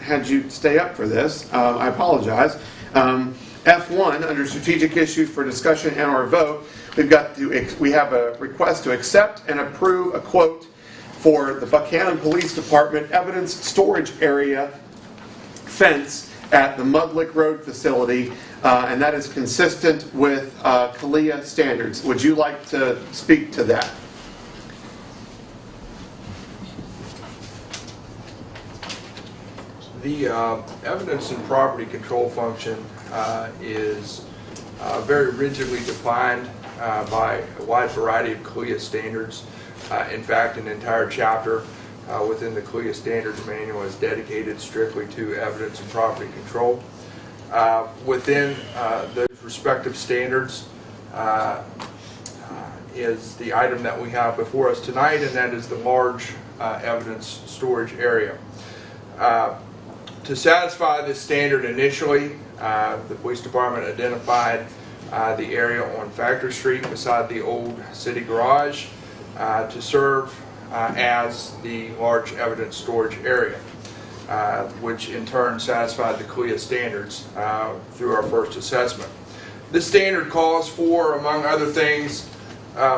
had you stay up for this. I apologize. F1, under strategic issues for discussion and or vote, we have a request to accept and approve a quote for the Buckhannon Police Department evidence storage area fence at the Mudlick Road facility, and that is consistent with CALEA standards. Would you like to speak to that? The evidence and property control function is very rigidly defined by a wide variety of CALEA standards. In fact, an entire chapter within the CALEA standards manual is dedicated strictly to evidence and property control. Within those respective standards is the item that we have before us tonight, and that is the large evidence storage area. To satisfy this standard initially, the police department identified the area on Factory Street beside the old city garage to serve as the large evidence storage area, which in turn satisfied the CALEA standards through our first assessment. This standard calls for, among other things,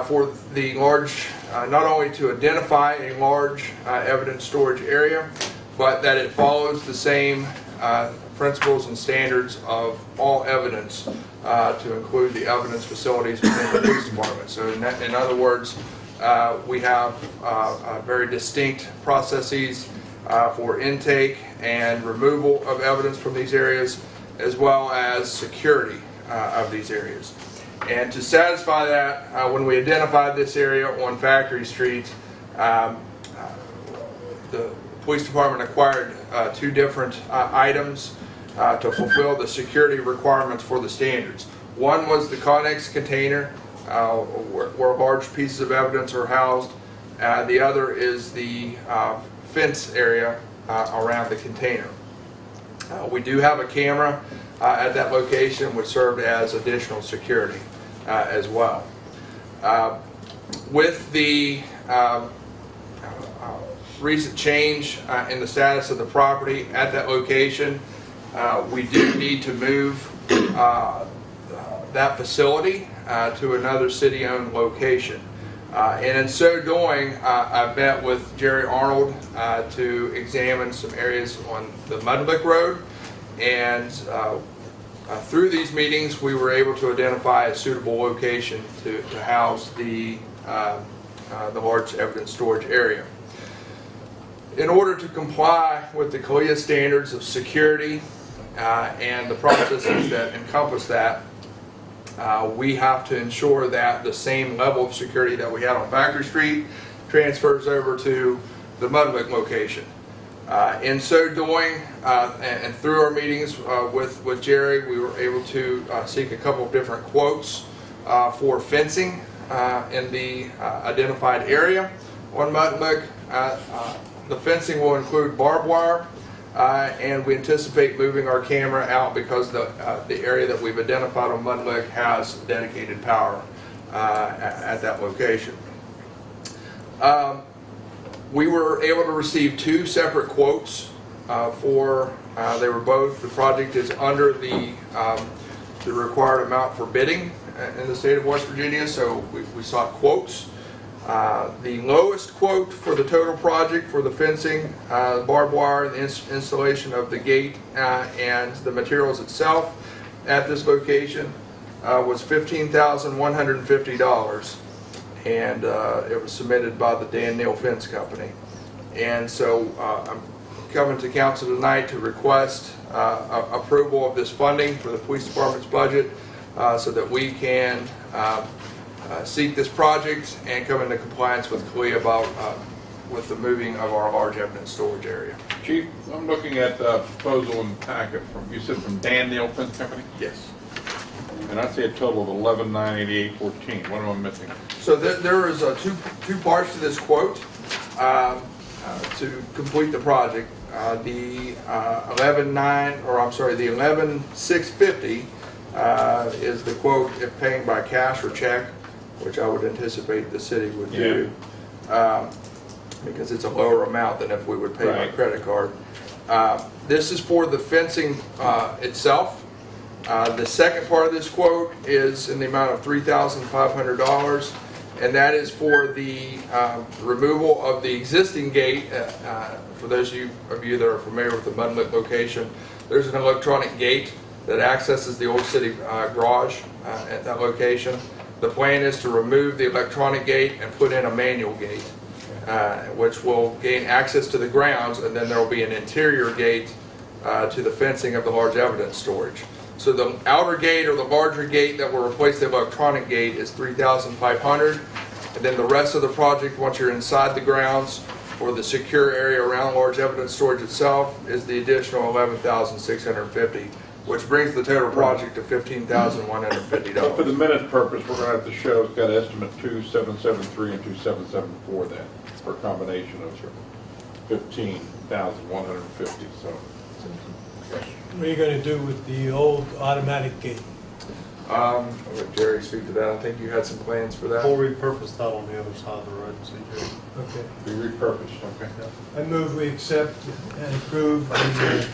for the large, not only to identify a large evidence storage area, but that it follows the same principles and standards of all evidence to include the evidence facilities within the police department. So in other words, we have very distinct processes for intake and removal of evidence from these areas, as well as security of these areas. And to satisfy that, when we identified this area on Factory Street, the police department acquired 2 different items to fulfill the security requirements for the standards. One was the Connex container, where large pieces of evidence are housed. The other is the fence area around the container. We do have a camera at that location, which served as additional security as well. With the recent change in the status of the property at that location, we do need to move that facility to another city-owned location. And in so doing, I've met with Jerry Arnold to examine some areas on the Mudlick Road, and through these meetings we were able to identify a suitable location to house the large evidence storage area. In order to comply with the CALEA standards of security and the processes that encompass that, we have to ensure that the same level of security that we had on Factory Street transfers over to the Mudlick location. In so doing, and through our meetings with Jerry, we were able to seek a couple of different quotes for fencing in the identified area on Mudlick. The fencing will include barbed wire, and we anticipate moving our camera out because the area that we've identified on Mudlick has dedicated power at that location. We were able to receive 2 separate quotes for, they were both, the project is under the required amount for bidding in the state of West Virginia, so we sought quotes. The lowest quote for the total project for the fencing, barbed wire, and the installation of the gate and the materials itself at this location was $15,150, and it was submitted by the Dan Neal Fence Company. And so I'm coming to council tonight to request approval of this funding for the police department's budget so that we can seek this project and come into compliance with CALEA about with the moving of our large evidence storage area. Chief, I'm looking at the proposal and packet from, you said from Dan Neal Fence Company? Yes. And I see a total of $11,988.14. What am I missing? So there is two parts to this quote to complete the project. The $11,650 is the quote if paying by cash or check, which I would anticipate the city would do, because it's a lower amount than if we would pay by credit card. This is for the fencing itself. The second part of this quote is in the amount of $3,500, and that is for the removal of the existing gate. For those of you that are familiar with the Mudlick location, there's an electronic gate that accesses the old city garage at that location. The plan is to remove the electronic gate and put in a manual gate, which will gain access to the grounds, and then there will be an interior gate to the fencing of the large evidence storage. So the outer gate, or the larger gate that will replace the electronic gate, is $3,500, and then the rest of the project, once you're inside the grounds for the secure area around large evidence storage itself, is the additional $11,650. Which brings the total project to $15,150. For the minute purpose, we're going to have to show it's got estimate 2773 and 2774 then, for a combination of $15,150. So, What are you going to do with the old automatic gate? I'll let Jerry speak to that. I think you had some plans for that. We'll repurpose that on the other side of the road, CJ. Okay. be repurposed. Okay. I move we accept and approve the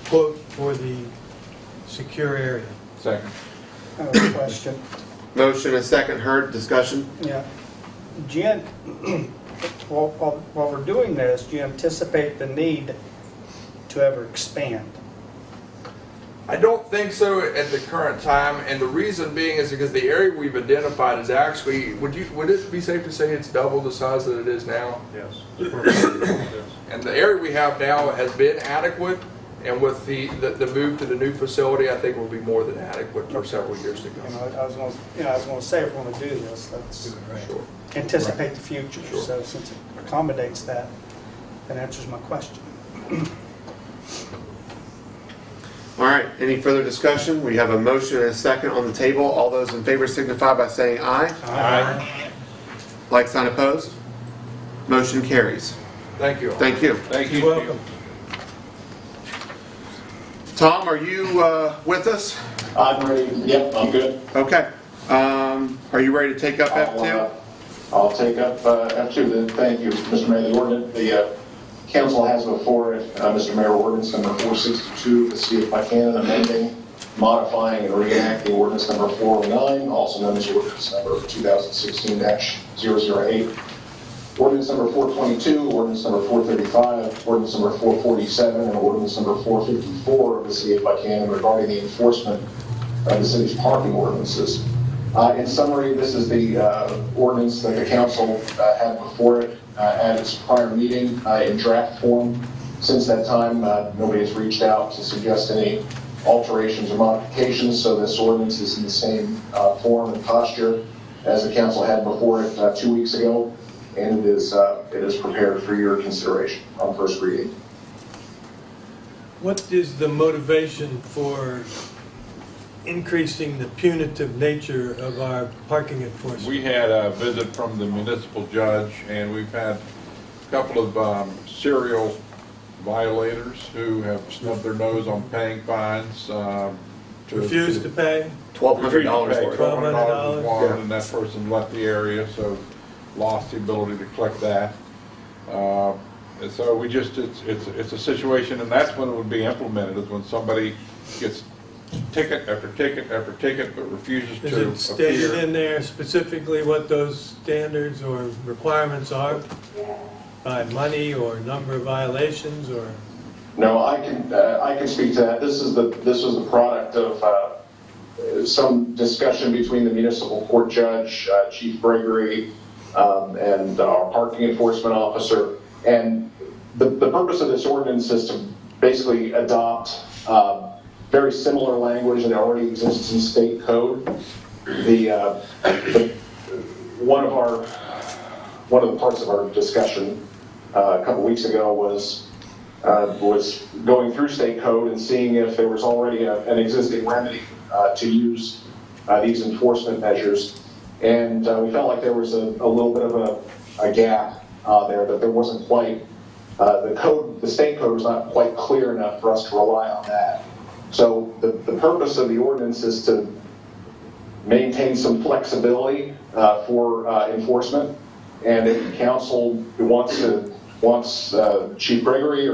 quote for the secure area. Second. I have a question. Motion and second heard. Discussion. Yeah. Jen, while we're doing this, do you anticipate the need to ever expand? I don't think so at the current time, and the reason being is because the area we've identified is actually, would it be safe to say it's double the size that it is now? Yes. And the area we have now has been adequate, and with the move to the new facility, I think will be more than adequate for several years to You come. know, I was going to say, if we're going to do this, let's Sure. anticipate the future. Sure. So since it accommodates that, that answers my question. All right, any further discussion? We have a motion and a second on the table. All those in favor signify by saying aye. Aye. Like sign opposed? Motion carries. Thank you all. Thank you. Thank you. You're welcome. Tom, are you with us? I'm ready. Yep, I'm good. Okay. Are you ready to take up F2? I'll take up F2 then. Thank you, Mr. Mayor. The council has before it, Mr. Mayor, ordinance number 462 of the City of Buckhannon, amending, modifying, and reenacting ordinance number 409, also known as ordinance number 2016-008. Ordinance number 422, ordinance number 435, ordinance number 447, and ordinance number 454 of the City of Buckhannon regarding the enforcement of the city's parking ordinances. In summary, this is the ordinance that the council had before it at its prior meeting in draft form. Since that time, nobody has reached out to suggest any alterations or modifications, so this ordinance is in the same form and posture as the council had before it 2 weeks ago, and it is prepared for your consideration on first reading. What is the motivation for increasing the punitive nature of our parking enforcement? We had a visit from the municipal judge, and we've had a couple of serial violators who have snubbed their nose on paying fines. Refuse to pay? $1,200 $1,200 for it. was one, and that person left the area, so lost the ability to collect that. And so we just, it's a situation, and that's when it would be implemented, is when somebody gets ticket after ticket after ticket, but refuses Is to it stated appear. in there specifically what those standards or requirements are? By money or number of violations or? No, I can speak to that. This was the product of some discussion between the municipal court judge, Chief Gregory, and our parking enforcement officer. And the purpose of this ordinance is to basically adopt very similar language that already exists in state code. One of the parts of our discussion a couple weeks ago was going through state code and seeing if there was already an existing remedy to use these enforcement measures. And we felt like there was a little bit of a gap there, that there wasn't quite, the state code was not quite clear enough for us to rely on that. So the purpose of the ordinance is to maintain some flexibility for enforcement. And if the council wants Chief Gregory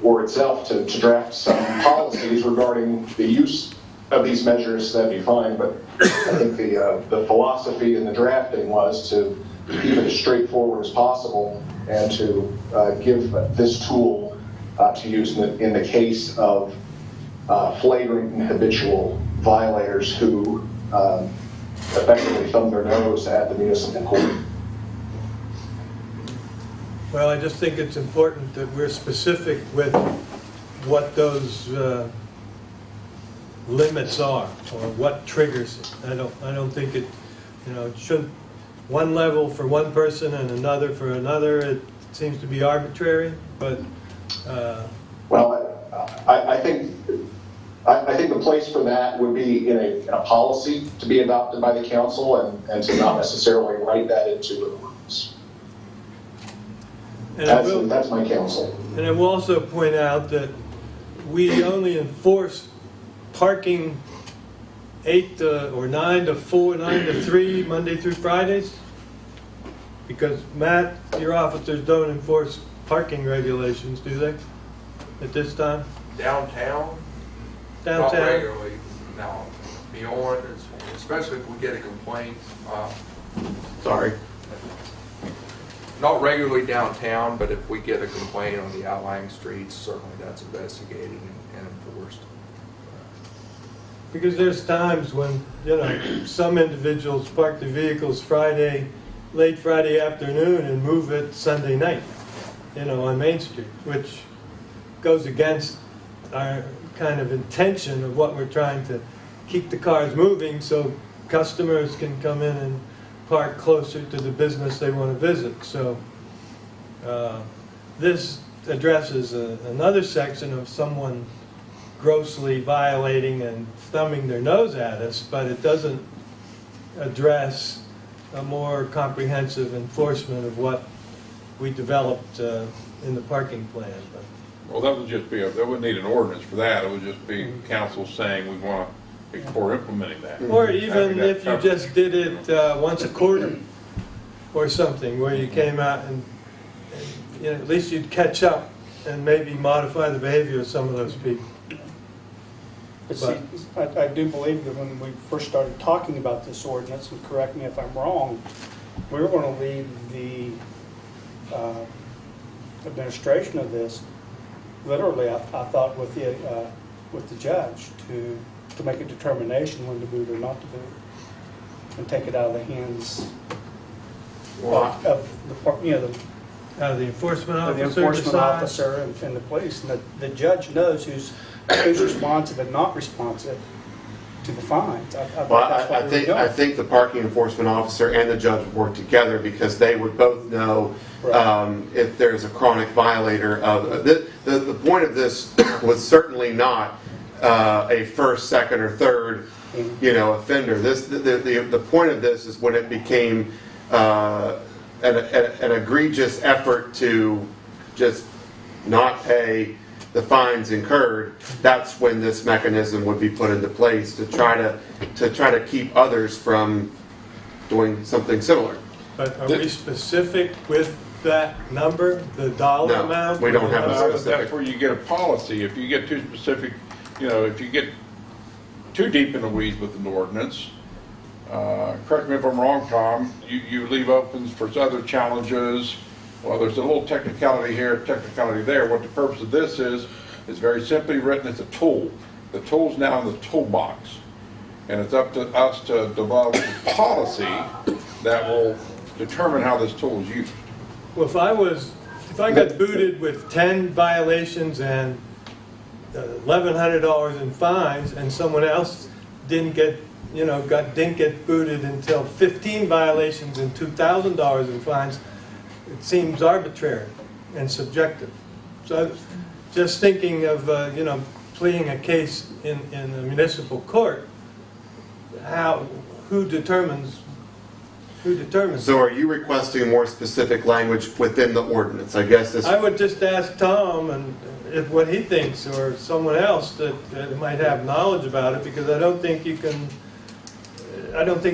or itself to draft some policies regarding the use of these measures, that'd be fine. But I think the philosophy in the drafting was to keep it as straightforward as possible and to give this tool to use in the case of flagrant and habitual violators who effectively thumb their nose at the municipal court. Well, I just think it's important that we're specific with what those limits are or what triggers it. I don't think it, it shouldn't, one level for one person and another for another. It seems to be arbitrary, but. Well, I think the place for that would be in a policy to be adopted by the council and to not necessarily write that into an ordinance. That's my counsel. And I will also point out that we only enforce parking 8 or 9 to 4, 9 to 3, Monday through Fridays. Because Matt, your officers don't enforce parking regulations, do they? At this time? Downtown? Downtown? Not regularly, no. Beyond, especially if we get a complaint. Sorry. Not regularly downtown, but if we get a complaint on the outlying streets, certainly that's investigated and enforced. Because there's times when, you know, some individuals park their vehicles late Friday afternoon and move it Sunday night, you know, on Main Street, which goes against our kind of intention of what we're trying to keep the cars moving so customers can come in and park closer to the business they want to visit. So this addresses another section of someone grossly violating and thumbing their nose at us, but it doesn't address a more comprehensive enforcement of what we developed in the parking plan. But Well, that would just be, that wouldn't need an ordinance for that. It would just be council saying we want to explore implementing that. or even if you just did it once a quarter or something, where you came out and you know, at least you'd catch up and maybe modify the behavior of some of those people. But see, I do believe that when we first started talking about this ordinance, and correct me if I'm wrong, we were going to leave the administration of this, literally, I thought, with the judge to make a determination when to boot or not to boot, and take it out of the hands of the, you know, The enforcement the officer enforcement decides. officer and the police, and the judge knows who's responsive and not responsive to the fines. I think the parking enforcement officer and the judge would work together because they would both know if there's a chronic violator of the point of this was certainly not a first, second, or third, you know, offender. The point of this is when it became an egregious effort to just not pay the fines incurred. That's when this mechanism would be put into place to try to keep others from doing something similar. But are we specific with that number, the dollar No, amount? we don't have a specific. That's where you get a policy. If you get too specific, you know, if you get too deep in the weeds with an ordinance, correct me if I'm wrong, Tom, you leave opens for other challenges. Well, there's a little technicality here, technicality there. What the purpose of this is very simply written. It's a tool. The tool's now in the toolbox. And it's up to us to develop a policy that will determine how this tool is used. Well, if I got booted with 10 violations and $1,100 in fines, and someone else didn't get booted until 15 violations and $2,000 in fines, it seems arbitrary and subjective. So just thinking of, you know, pleading a case in a municipal court, who determines? So are you requesting more specific language within the ordinance? I guess this. I would just ask Tom and if what he thinks, or someone else that might have knowledge about it, because I don't think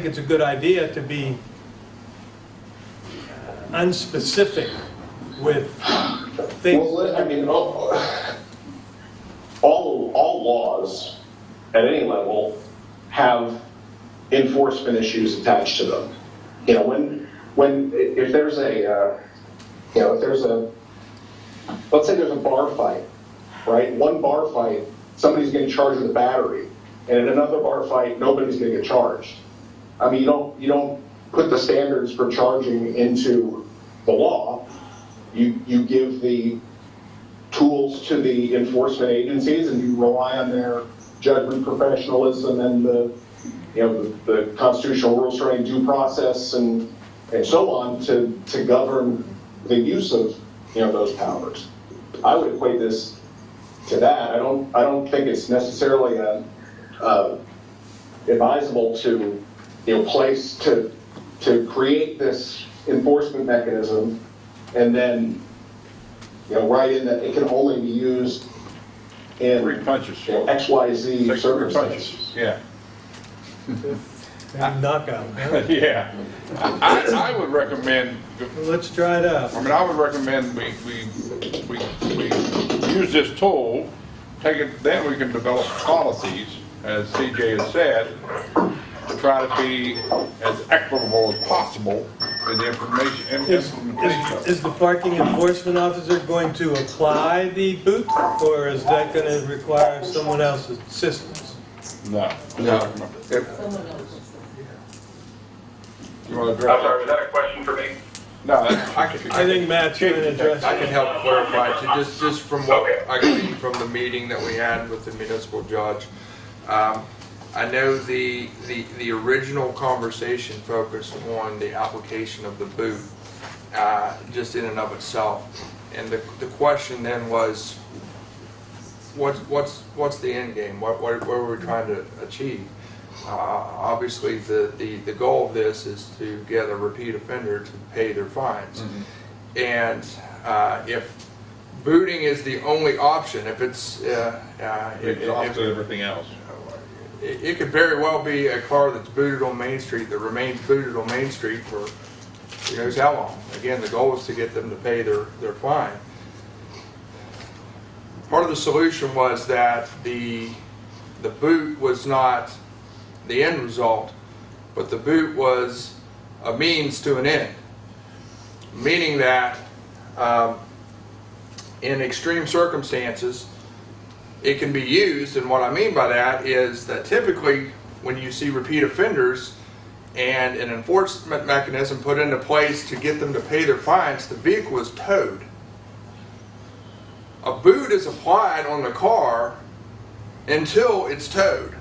it's a good idea to be unspecific with things. Well, I mean, all laws at any level have enforcement issues attached to them. You know, if there's let's say there's a bar fight, right? One bar fight, somebody's getting charged with a battery, and in another bar fight, nobody's going to get charged. I mean, you don't put the standards for charging into the law. You give the tools to the enforcement agencies, and you rely on their judgment, professionalism, and the constitutional rules surrounding due process and so on to govern the use of those powers. I would equate this to that. I don't think it's necessarily advisable to create this enforcement mechanism and then write in that it can only be used in XYZ circumstances. Yeah. Knockout. Huh? Yeah. I would recommend. Let's try it out. I mean, I would recommend we use this tool, take it, then we can develop policies, as CJ has said, to try to be as equitable as possible in the implementation. Is the parking enforcement officer going to apply the boot, or is that going to require someone else's assistance? No. No. You want to address? I'm sorry, was that a question for me? No, I think Matt's going to address I can it. help clarify too, just from what Okay. I gleaned from the meeting that we had with the municipal judge. I know the original conversation focused on the application of the boot, just in and of itself. And the question then was, what's the end game? What are we trying to achieve? Obviously, the goal of this is to get a repeat offender to pay their fines. Mm-hmm. And if booting is the only option, if it's Exhausted everything else. it could very well be a car that's booted on Main Street that remains booted on Main Street for who knows how long. Again, the goal is to get them to pay their fine. Part of the solution was that the boot was not the end result, but the boot was a means to an end. Meaning that in extreme circumstances, it can be used, and what I mean by that is that typically when you see repeat offenders and an enforcement mechanism put into place to get them to pay their fines, the vehicle is towed. A boot is applied on the car until it's towed.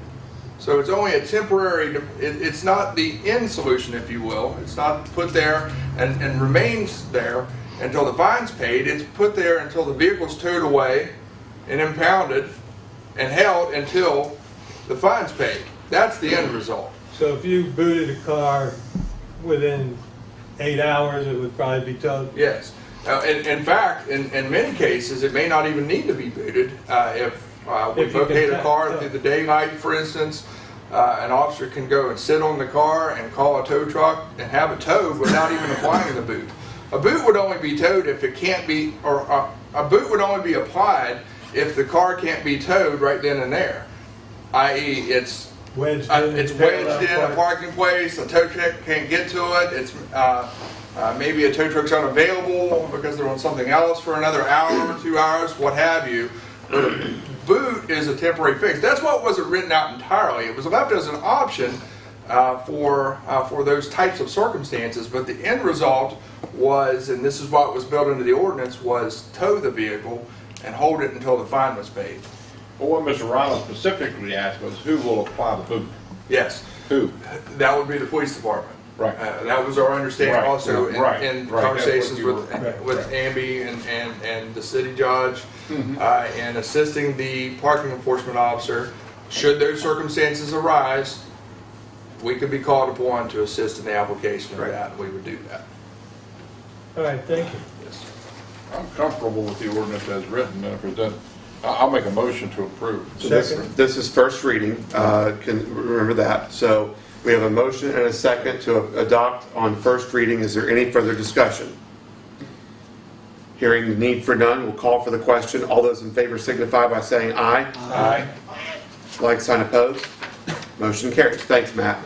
So it's only a temporary, it's not the end solution, if you will. It's not put there and remains there until the fine's paid. It's put there until the vehicle's towed away and impounded and held until the fine's paid. That's the end result. So if you booted a car within 8 hours, it would probably be towed? Yes. In fact, in many cases, it may not even need to be booted. If we locate a car through the daylight, for instance, an officer can go and sit on the car and call a tow truck and have it towed without even applying the boot. A boot would only be towed if it can't be, or a boot would only be applied if the car can't be towed right then and there. I.e., it's wedged in a parking place, a tow truck can't get to it, it's maybe a tow truck's unavailable because they're on something else for another hour, 2 hours, what have you. But a boot is a temporary fix. That's what wasn't written out entirely. It was left as an option for those types of circumstances, but the end result was, and this is what was built into the ordinance, was tow the vehicle and hold it until the fine was paid. Well, what Mr. Rollins specifically asked was who will apply the boot? Yes. Who? That would be the police department. Right. That was our understanding Right. also Right. in Right. conversations That's what with right. Amby and the city judge, Mm-hmm. and assisting the parking enforcement officer. Should those circumstances arise, we could be called upon to assist in the application of that, and we would do that. All right, thank you. Yes. I'm comfortable with the ordinance as written, and if it doesn't, I'll make a motion to approve. So Second. this is first reading, can remember that. So we have a motion and a second to adopt on first reading. Is there any further discussion? Hearing the need for none, we'll call for the question. All those in favor signify by saying aye. Aye. Like sign opposed. Motion carries. Thanks, Matt.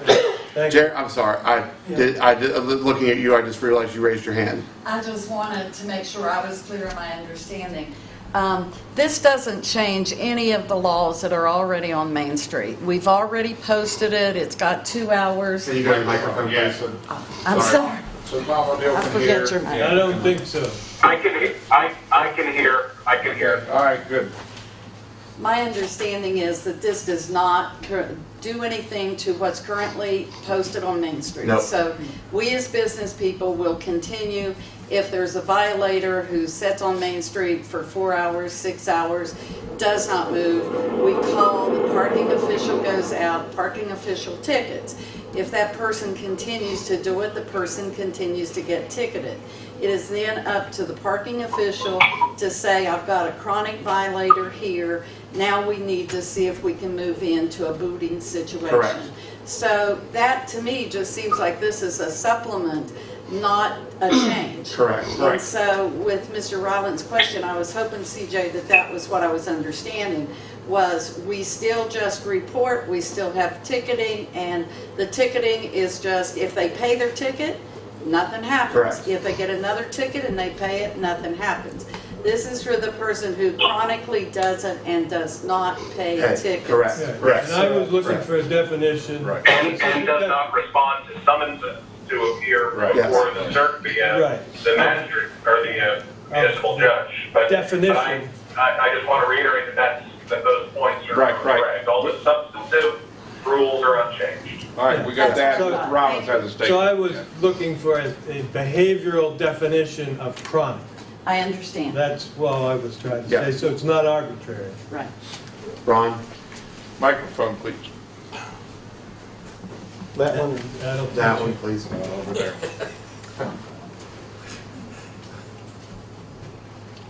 Thank you. Jared, I'm sorry. I did. Looking at you, I just realized you raised your hand. I just wanted to make sure I was clear in my understanding. This doesn't change any of the laws that are already on Main Street. We've already posted it. It's got 2 hours. Can you go to the microphone, Yes. please? I'm sorry. So Tom O'Neill I can hear. forget your name. I don't think so. I can hear. All right, good. My understanding is that this does not do anything to what's currently posted on Main Street. Nope. So we as business people will continue. If there's a violator who sits on Main Street for 4 hours, 6 hours, does not move, we call, the parking official goes out, parking official tickets. If that person continues to do it, the person continues to get ticketed. It is then up to the parking official to say, I've got a chronic violator here. Now we need to see if we can move into a booting situation. Correct. So that to me just seems like this is a supplement, not a change. Correct. And so with Mr. Rollins' question, I was hoping, CJ, that was what I was understanding, was we still just report, we still have ticketing, and the ticketing is just, if they pay their ticket, nothing happens. Correct. If they get another ticket and they pay it, nothing happens. This is for the person who chronically doesn't and does not pay tickets. Correct, Yeah, correct. And I was looking for a definition. Right. And does not respond to summonses to appear Right. before the the magistrate or the municipal judge. But Definition. I just want to reiterate that those points are Right. correct. All the substantive rules are unchanged. All right, we got that. So- Rollins has a statement. So I was looking for a behavioral definition of chronic. I understand. That's what I was trying to Yeah. say, so it's not arbitrary. Right. Ron? Microphone, please. That one, I don't That think one, please. Over there.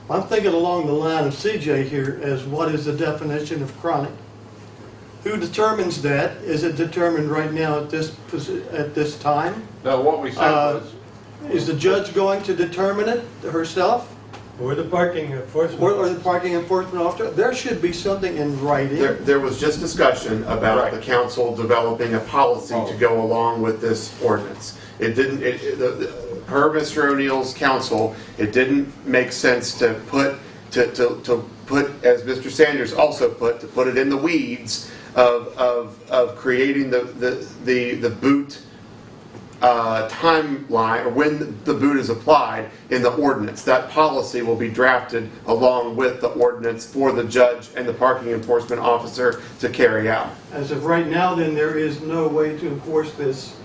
I'm thinking along the line of CJ here as what is the definition of chronic? Who determines that? Is it determined right now at this time? No, what we said was, Is the judge going to determine it herself? Or the parking enforcement. Or the parking enforcement officer? There should be something in writing. There was just discussion about Right. the council developing a policy to go along with this ordinance. It didn't, per Mr. O'Neill's counsel, it didn't make sense to put, as Mr. Sanders also put, to put it in the weeds of creating the boot timeline, or when the boot is applied in the ordinance. That policy will be drafted along with the ordinance for the judge and the parking enforcement officer to carry out. As of right now, then, there is no way to enforce this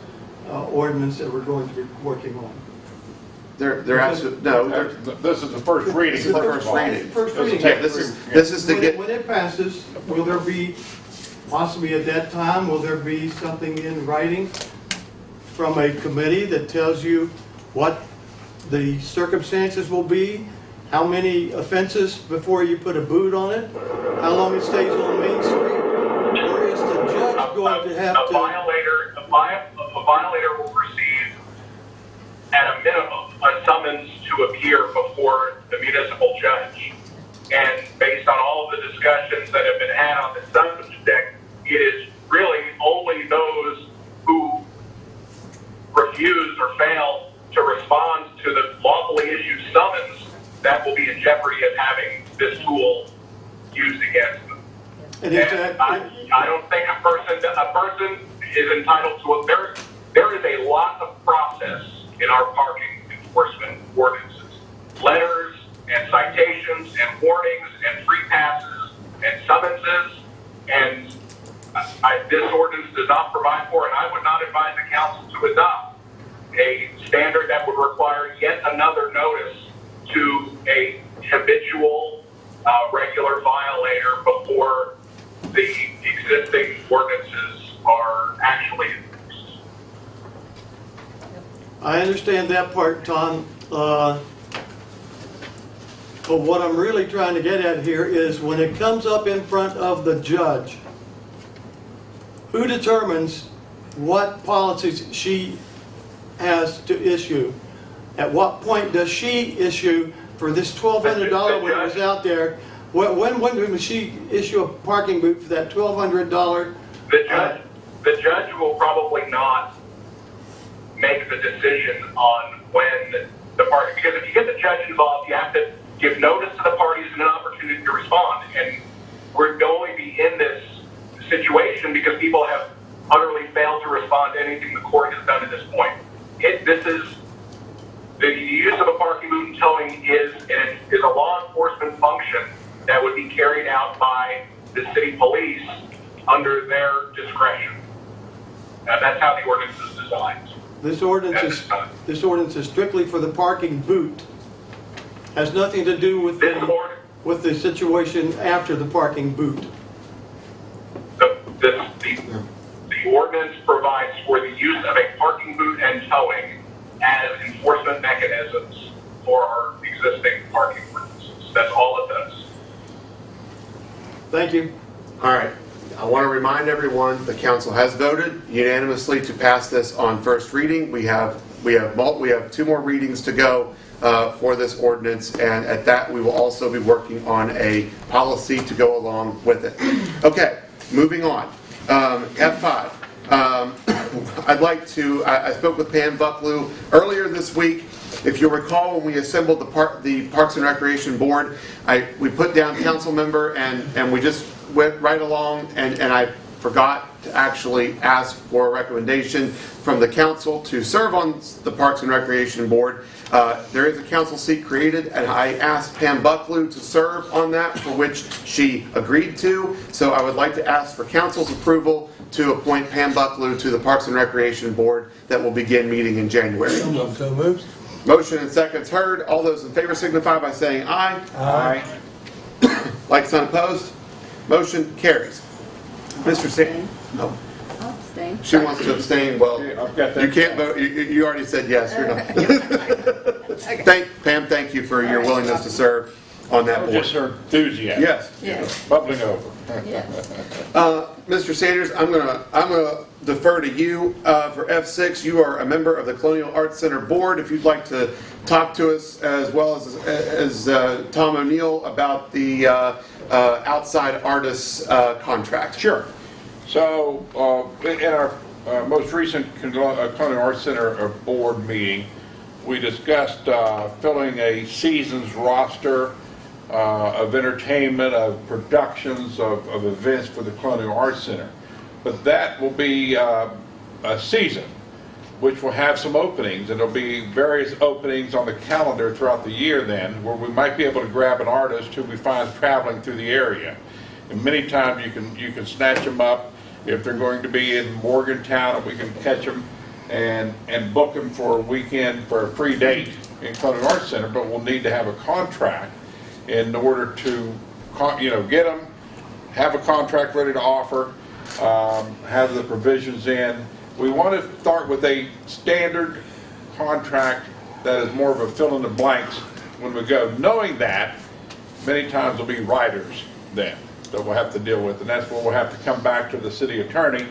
ordinance that we're going to be working on. They're absolutely, no, this is the first reading. this is the first reading. First reading. Yeah, this is to get, When it passes, will there be, possibly at that time, will there be something in writing from a committee that tells you what the circumstances will be, how many offenses before you put a boot on it, how long it stays on Main Street? Or is the judge going to have A to? violator will receive, at a minimum, a summons to appear before the municipal judge. And based on all of the discussions that have been had on the subject, it is really only those who refuse or fail to respond to the lawfully issued summons that will be in jeopardy of having this tool used against them. And I don't think a person is entitled to there is a lot of process in our parking enforcement ordinances. Letters and citations and warnings and free passes and summonses, and this ordinance does not provide for, and I would not advise the council to adopt a standard that would require yet another notice to a habitual, regular violator before the existing ordinances are actually enforced. I understand that part, Tom. But what I'm really trying to get at here is when it comes up in front of the judge, who determines what policies she has to issue? At what point does she issue for this $1,200 when it was out there? When will she issue a parking boot for that $1,200? The judge will probably not make the decision on when the party, because if you get the judge involved, you have to give notice to the parties and an opportunity to respond. And we're going to be in this situation because people have utterly failed to respond to anything the court has done at this point. The use of a parking boot and towing is a law enforcement function that would be carried out by the city police under their discretion. That's how the ordinance is designed. This ordinance is strictly for the parking boot. Has nothing to do with the situation after the parking boot. The ordinance provides for the use of a parking boot and towing as enforcement mechanisms for our existing parking ordinances. That's all it does. Thank you. all right. I want to remind everyone, the council has voted unanimously to pass this on first reading. We have 2 more readings to go for this ordinance, and at that we will also be working on a policy to go along with it. Okay, moving on. F5. I'd like to, I spoke with Pam Bucklew earlier this week. If you recall, when we assembled the Parks and Recreation Board, we put down council member and we just went right along, and I forgot to actually ask for a recommendation from the council to serve on the Parks and Recreation Board. There is a council seat created, and I asked Pam Bucklew to serve on that, for which she agreed to. So I would like to ask for council's approval to appoint Pam Bucklew to the Parks and Recreation Board that will begin meeting in January. So moved. Motion and seconds heard. All those in favor signify by saying aye. Aye. Like sign opposed. Motion carries. Mr. Stan? No. I'll abstain. She wants to abstain. Well, Yeah, I've got that. you can't vote. You already said yes. You're not. Pam, thank you for your willingness to serve on that board. Just her enthusiasm. Yes. Yes. Bubbling over. Yes. Mr. Sanders, I'm gonna defer to you for F6. You are a member of the Colonial Arts Center Board. If you'd like to talk to us, as well as Tom O'Neill, about the outside artists contract. Sure. So, in our most recent Colonial Arts Center board meeting, we discussed filling a season's roster of entertainment, of productions, of events for the Colonial Arts Center. But that will be a season, which will have some openings, and there'll be various openings on the calendar throughout the year then, where we might be able to grab an artist who we find traveling through the area. And many times you can snatch them up if they're going to be in Morgantown, and we can catch them and book them for a weekend for a free date in Colonial Arts Center, but we'll need to have a contract in order to get them, have a contract ready to offer, have the provisions in. We want to start with a standard contract that is more of a fill in the blanks when we go, knowing that many times there'll be writers then that we'll have to deal with, and that's where we'll have to come back to the city attorney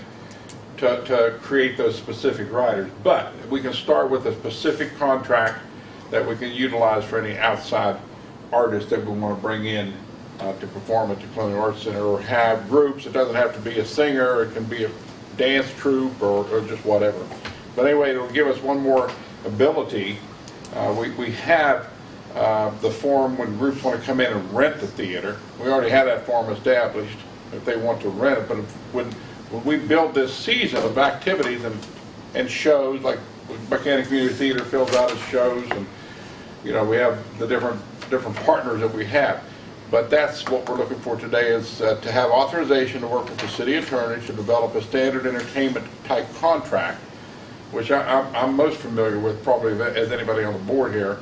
to create those specific writers. But we can start with a specific contract that we can utilize for any outside artists that we want to bring in to perform at the Colonial Arts Center, or have groups. It doesn't have to be a singer, it can be a dance troupe or just whatever. But anyway, it'll give us one more ability. We have the form when groups want to come in and rent the theater. We already have that form established if they want to rent it. But when we build this season of activities and shows, like Buckhannon Community Theater fills out its shows, and we have the different partners that we have. But that's what we're looking for today, is to have authorization to work with the city attorney to develop a standard entertainment type contract, which I'm most familiar with probably as anybody on the board here,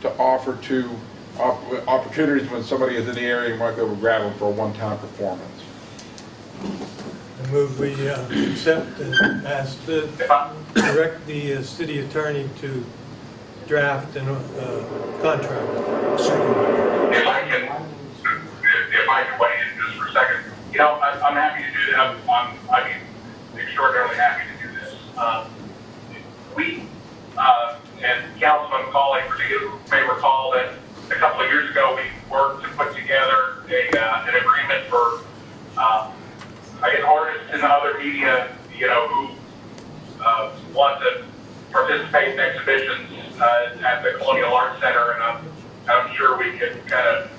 to offer to opportunities when somebody is in the area and might go over and grab them for a one-time performance. I move we accept and ask direct the city attorney to draft a contract. If I can weigh in just for a second, I'm happy to do that. I'm extraordinarily happy to do this. We and Councilman McCauley, you may recall that a couple of years ago we worked to put together an agreement for artists in other media, who want to participate in exhibitions at the Colonial Arts Center, and I'm sure we could kind of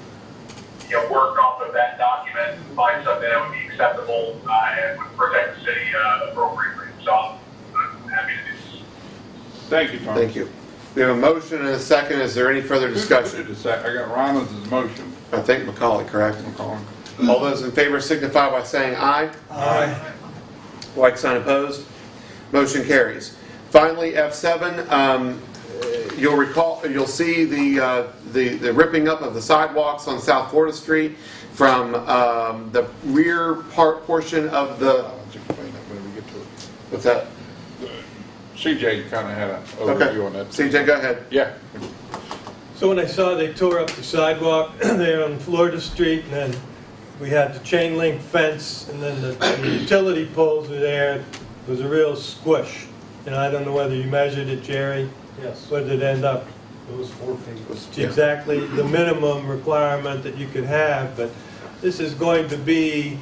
work off of that document and find something that would be acceptable and would protect the city appropriately. So I'm happy to do this. Thank you, Tom. Thank you. We have a motion and a second. Is there any further discussion? I got Rollins' motion. I think McCauley, correct? McCauley. All those in favor signify by saying aye. Aye. Like sign opposed. Motion carries. Finally, F7. You'll see the ripping up of the sidewalks on South Florida Street from the rear portion of the. Let's explain that when we get to it. What's that? CJ kind of had an overview on that. CJ, go ahead. Yeah. So when I saw they tore up the sidewalk there on Florida Street, and then we had the chain link fence, and then the utility poles were there, it was a real squish. And I don't know whether you measured it, Jerry? Yes. What did it end up? It was 4 feet. It's exactly the minimum requirement that you could have, but this is going to be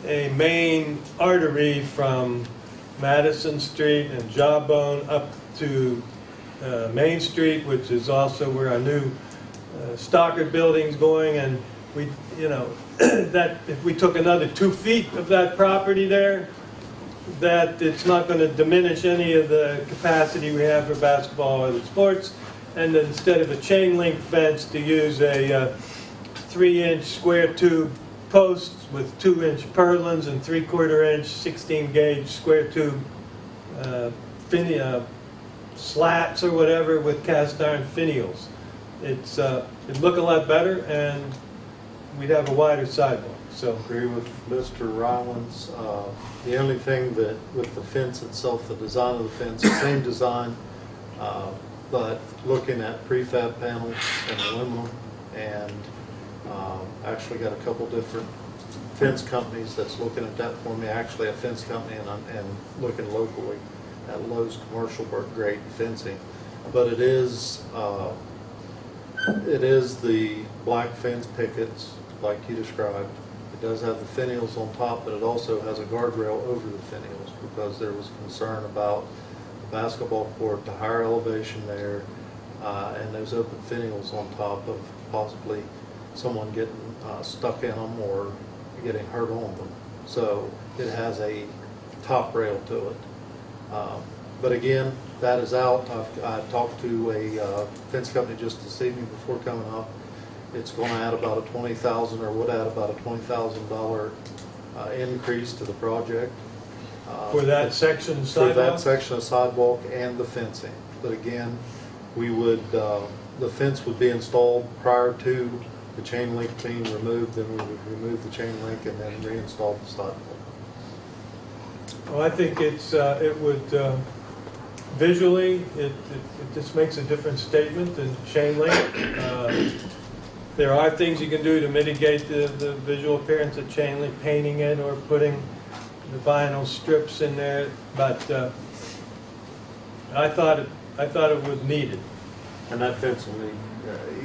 a main artery from Madison Street and Jawbone up to Main Street, which is also where our new Stockard building's going, and we, that if we took another 2 feet of that property there, that it's not going to diminish any of the capacity we have for basketball or other sports, and that instead of a chain link fence, to use a 3-inch square tube posts with 2-inch purlins and 3/4-inch 16-gauge square tube slats or whatever with cast iron finials. It'd look a lot better, and we'd have a wider sidewalk. So Agree with Mr. Rylands. The only thing that with the fence itself, the design of the fence, the same design, but looking at prefab panels and aluminum, and actually got a couple different fence companies that's looking at that for me. Actually a fence company, and looking locally at Lowe's commercial grade fencing. But it is the black fence pickets like you described. It does have the finials on top, but it also has a guardrail over the finials because there was concern about the basketball court, the higher elevation there, and those open finials on top of possibly someone getting stuck in them or getting hurt on them. So it has a top rail to it. But again, that is out. I talked to a fence company just this evening before coming up. It's going to add about a $20,000, or would add about a $20,000 increase to the project. for that section of For sidewalk? that section of sidewalk and the fencing. But again, we would, the fence would be installed prior to the chain link being removed, then we would remove the chain link and then reinstall the sidewalk. Well, I think it would, visually, it just makes a different statement than chain link. There are things you can do to mitigate the visual appearance of chain link, painting it or putting the vinyl strips in there, but I thought it was needed. And that fence will need,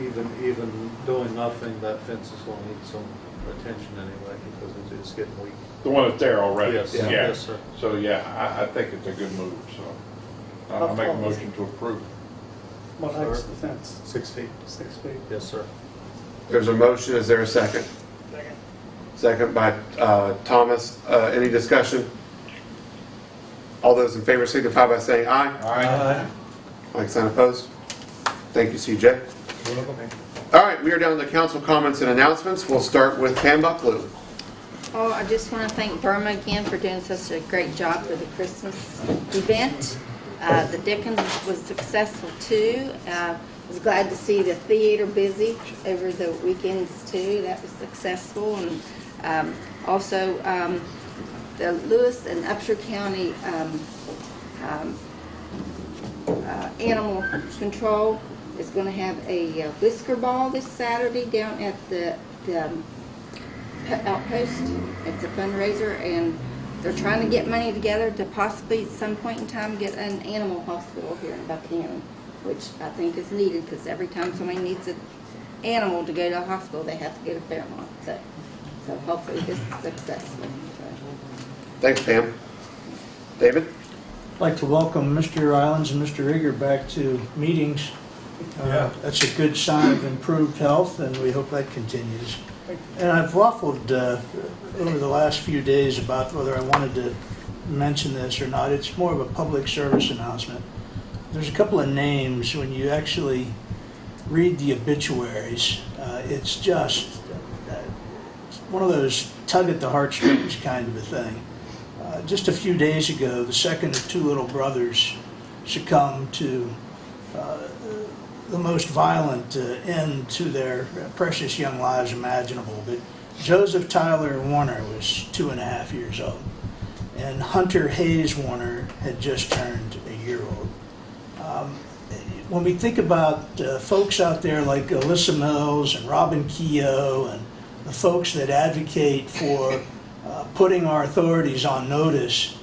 even doing nothing, that fence is going to need some attention anyway because it's getting weak. The one that's there already? Yes, Yeah. yes, sir. So, yeah, I think it's a good move, so I'll make a motion to approve. What height's the fence? 6 feet. 6 feet. Yes, sir. There's a motion, is there a second? Second. Second by Thomas. Any discussion? All those in favor signify by saying aye. Aye. Like sign opposed? Thank you, CJ. All right, we are down to council comments and announcements. We'll start with Pam Bucklew. Oh, I just want to thank Burma again for doing such a great job for the Christmas event. The Dickens was successful too. I was glad to see the theater busy over the weekends too. That was successful. And also the Lewis and Upshur County Animal Control is going to have a whisker ball this Saturday down at the outpost. It's a fundraiser, and they're trying to get money together to possibly at some point in time get an animal hospital here in Buckhannon, which I think is needed because every time somebody needs an animal to go to a hospital, they have to go to Fairmont. So hopefully this is successful. Thanks, Pam. David? I'd like to welcome Mr. Islands and Mr. Rigger back to meetings. Yeah. That's a good sign of improved health, and we hope that continues. And I've waffled over the last few days about whether I wanted to mention this or not. It's more of a public service announcement. There's a couple of names when you actually read the obituaries. It's just one of those tug at the heartstrings kind of a thing. Just a few days ago, the second of two little brothers succumbed to the most violent end to their precious young lives imaginable. But Joseph Tyler Warner was 2.5 years old, and Hunter Hayes Warner had just turned a year old. When we think about folks out there like Alyssa Mills and Robin Keogh and the folks that advocate for putting our authorities on notice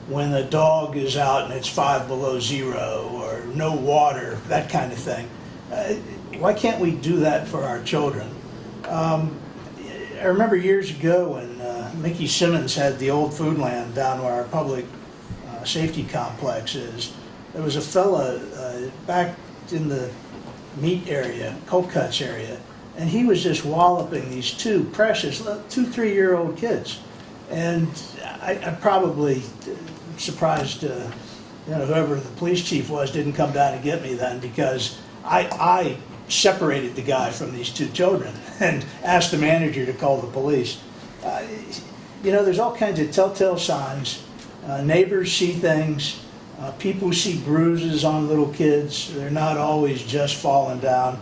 when a dog is out and it's 5 below zero or no water, that kind of thing. Why can't we do that for our children? I remember years ago when Mickey Simmons had the old Foodland down where our public safety complex is, there was a fella back in the meat area, cold cuts area, and he was just walloping these two precious 2-3-year-old kids. And I probably surprised whoever the police chief was didn't come down and get me then, because I separated the guy from these two children and asked the manager to call the police. There's all kinds of telltale signs. Neighbors see things. People see bruises on little kids. They're not always just falling down.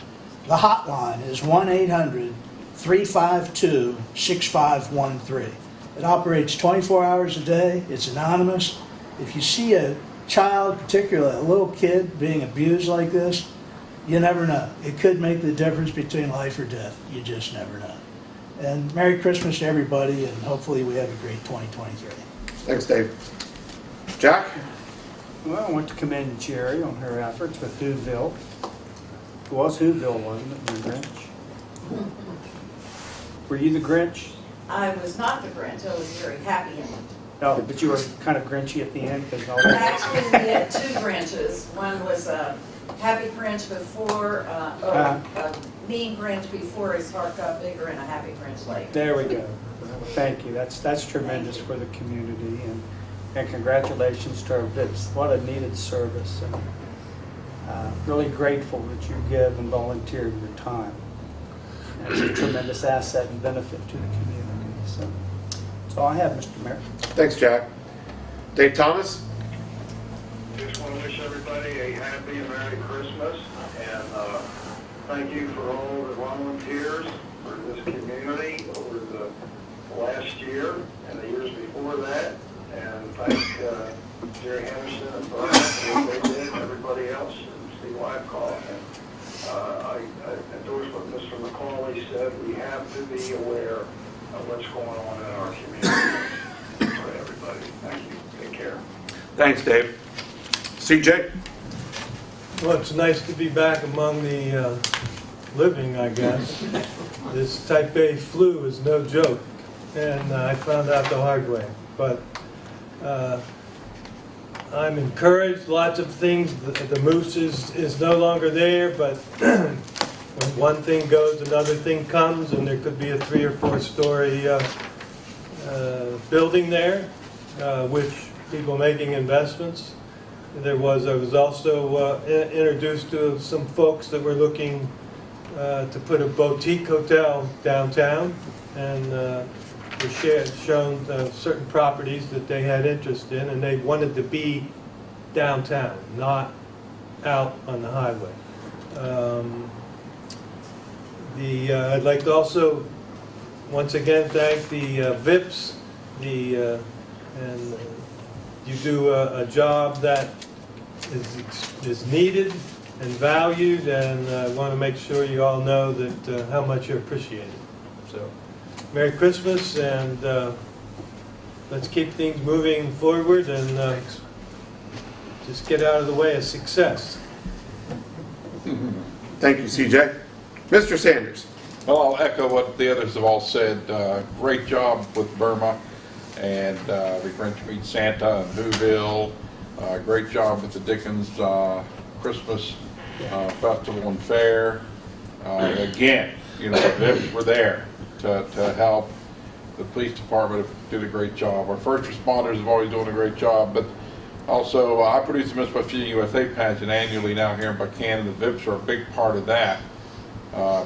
The hotline is 1-800-352-6513. It operates 24 hours a day. It's anonymous. If you see a child, particularly a little kid, being abused like this, you never know. It could make the difference between life or death. You just never know. And Merry Christmas to everybody, and hopefully we have a great 2023. Thanks, Dave. Jack? Well, I want to commend Jerry on her efforts with Whoville. It was Whoville, wasn't it, the Grinch? Were you the Grinch? I was not the Grinch, I was very happy in it. No, but you were kind of Grinchy at the end. Actually, we had two Grinches. One was a happy Grinch before, a mean Grinch before his heart got bigger, and a happy Grinch later. There we go. Well, thank you. That's tremendous for the community, and congratulations to our VIPs. What a needed service, and really grateful that you give and volunteer your time. That's a tremendous asset and benefit to the community. So that's all I have, Mr. Mayor. Thanks, Jack. Dave Thomas? Just want to wish everybody a happy and Merry Christmas, and thank you for all the volunteers for this community over the last year and the years before that, and thank Jerry Henderson and Bert for what they did, and everybody else, and Steve Wyckoff. And I endorse what Mr. McCauley said. We have to be aware of what's going on in our community. For everybody, thank you. Take care. Thanks, Dave. CJ? Well, it's nice to be back among the living, I guess. This type A flu is no joke, and I found out the hard way. But I'm encouraged. Lots of things. The moose is no longer there, but when one thing goes, another thing comes, and there could be a 3 or 4 story building there, which people making investments. I was also introduced to some folks that were looking to put a boutique hotel downtown, and were shown certain properties that they had interest in, and they wanted to be downtown, not out on the highway. I'd like to also once again thank the VIPs. And you do a job that is needed and valued, and I want to make sure you all know that how much you appreciate it. So, Merry Christmas, and let's keep things moving forward, and just get out of the way of success. Thank you, CJ. Mr. Sanders? Well, I'll echo what the others have all said. Great job with Burma and the Grinch Meets Santa and Whoville. Great job with the Dickens Christmas Festival and Fair. Again, the VIPs were there to help. The police department did a great job. Our first responders have always done a great job, but also I produce the Miss West Virginia USA pageant annually now here in Buckhannon. The VIPs are a big part of that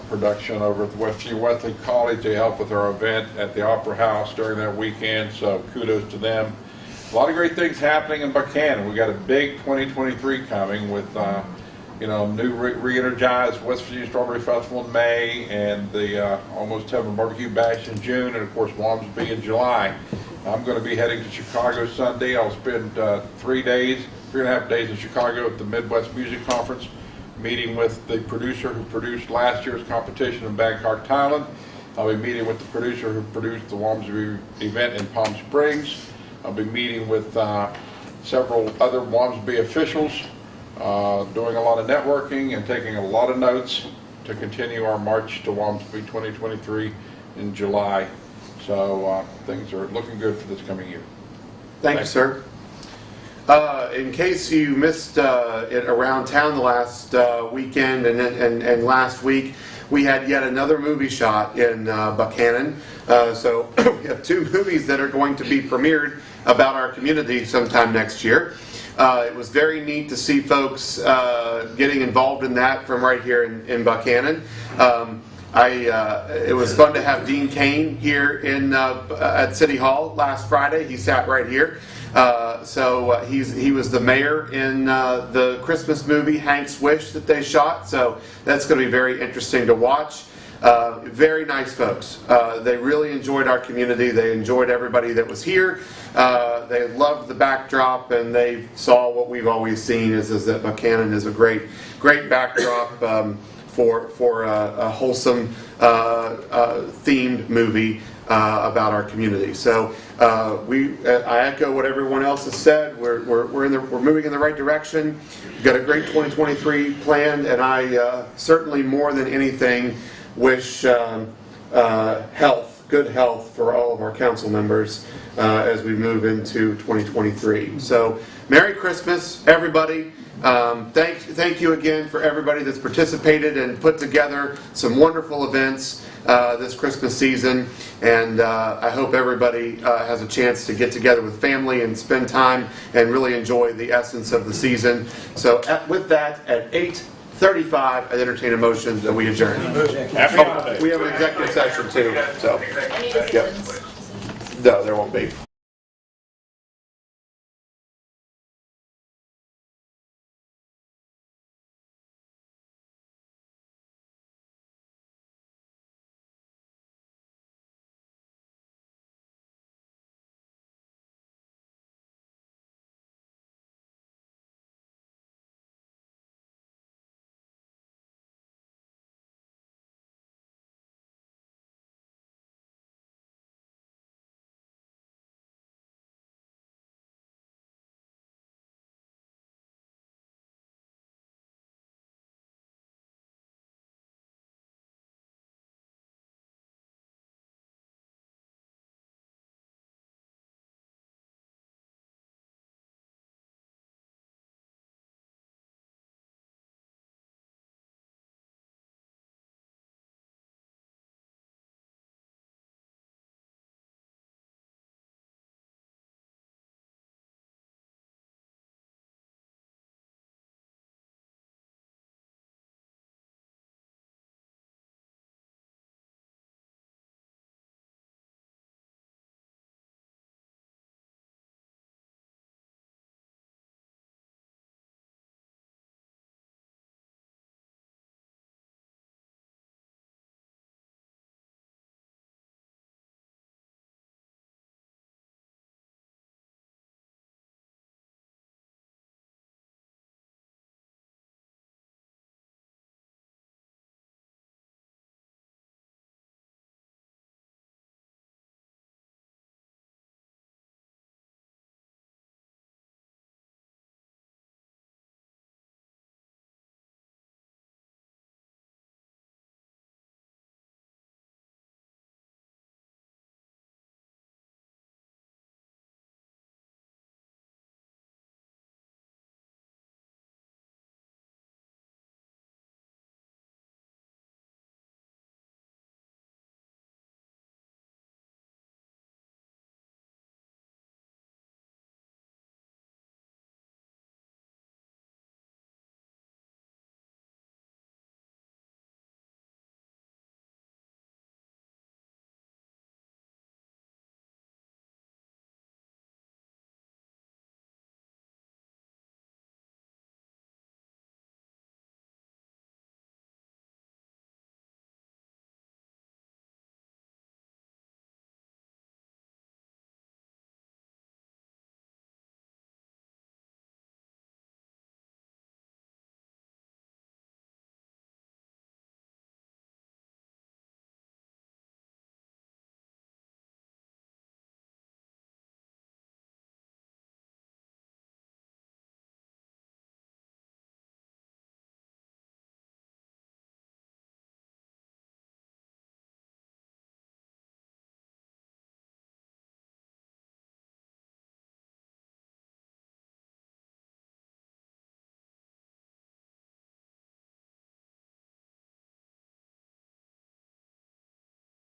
production over at the West Virginia Wesley College. They help with our event at the Opera House during that weekend, so kudos to them. A lot of great things happening in Buckhannon. We got a big 2023 coming with new re-energized West Virginia Strawberry Festival in May, and the Almost Heaven Barbecue Bash in June, and of course Wamsby in July. I'm going to be heading to Chicago Sunday. I'll spend 3.5 days in Chicago at the Midwest Music Conference, meeting with the producer who produced last year's competition in Bangkok, Thailand. I'll be meeting with the producer who produced the Wamsby event in Palm Springs. I'll be meeting with several other Wamsby officials, doing a lot of networking and taking a lot of notes to continue our march to Wamsby 2023 in July. So things are looking good for this coming year. Thank you, sir. In case you missed it around town the last weekend and last week, we had yet another movie shot in Buckhannon. So we have 2 movies that are going to be premiered about our community sometime next year. It was very neat to see folks getting involved in that from right here in Buckhannon. It was fun to have Dean Kane here at City Hall last Friday. He sat right here. He was the mayor in the Christmas movie Hank's Wish that they shot. So that's going to be very interesting to watch. Very nice folks. They really enjoyed our community. They enjoyed everybody that was here. They loved the backdrop, and they saw what we've always seen is that Buckhannon is a great backdrop for a wholesome themed movie about our community. So I echo what everyone else has said. We're moving in the right direction. We've got a great 2023 planned, and I certainly more than anything wish good health for all of our council members as we move into 2023. So Merry Christmas, everybody. Thank you again for everybody that's participated and put together some wonderful events this Christmas season, and I hope everybody has a chance to get together with family and spend time and really enjoy the essence of the season. So with that, at 8:35, I entertain a motion that we adjourn. Happy holidays. We have an executive session too, so. Yep. No, there won't be.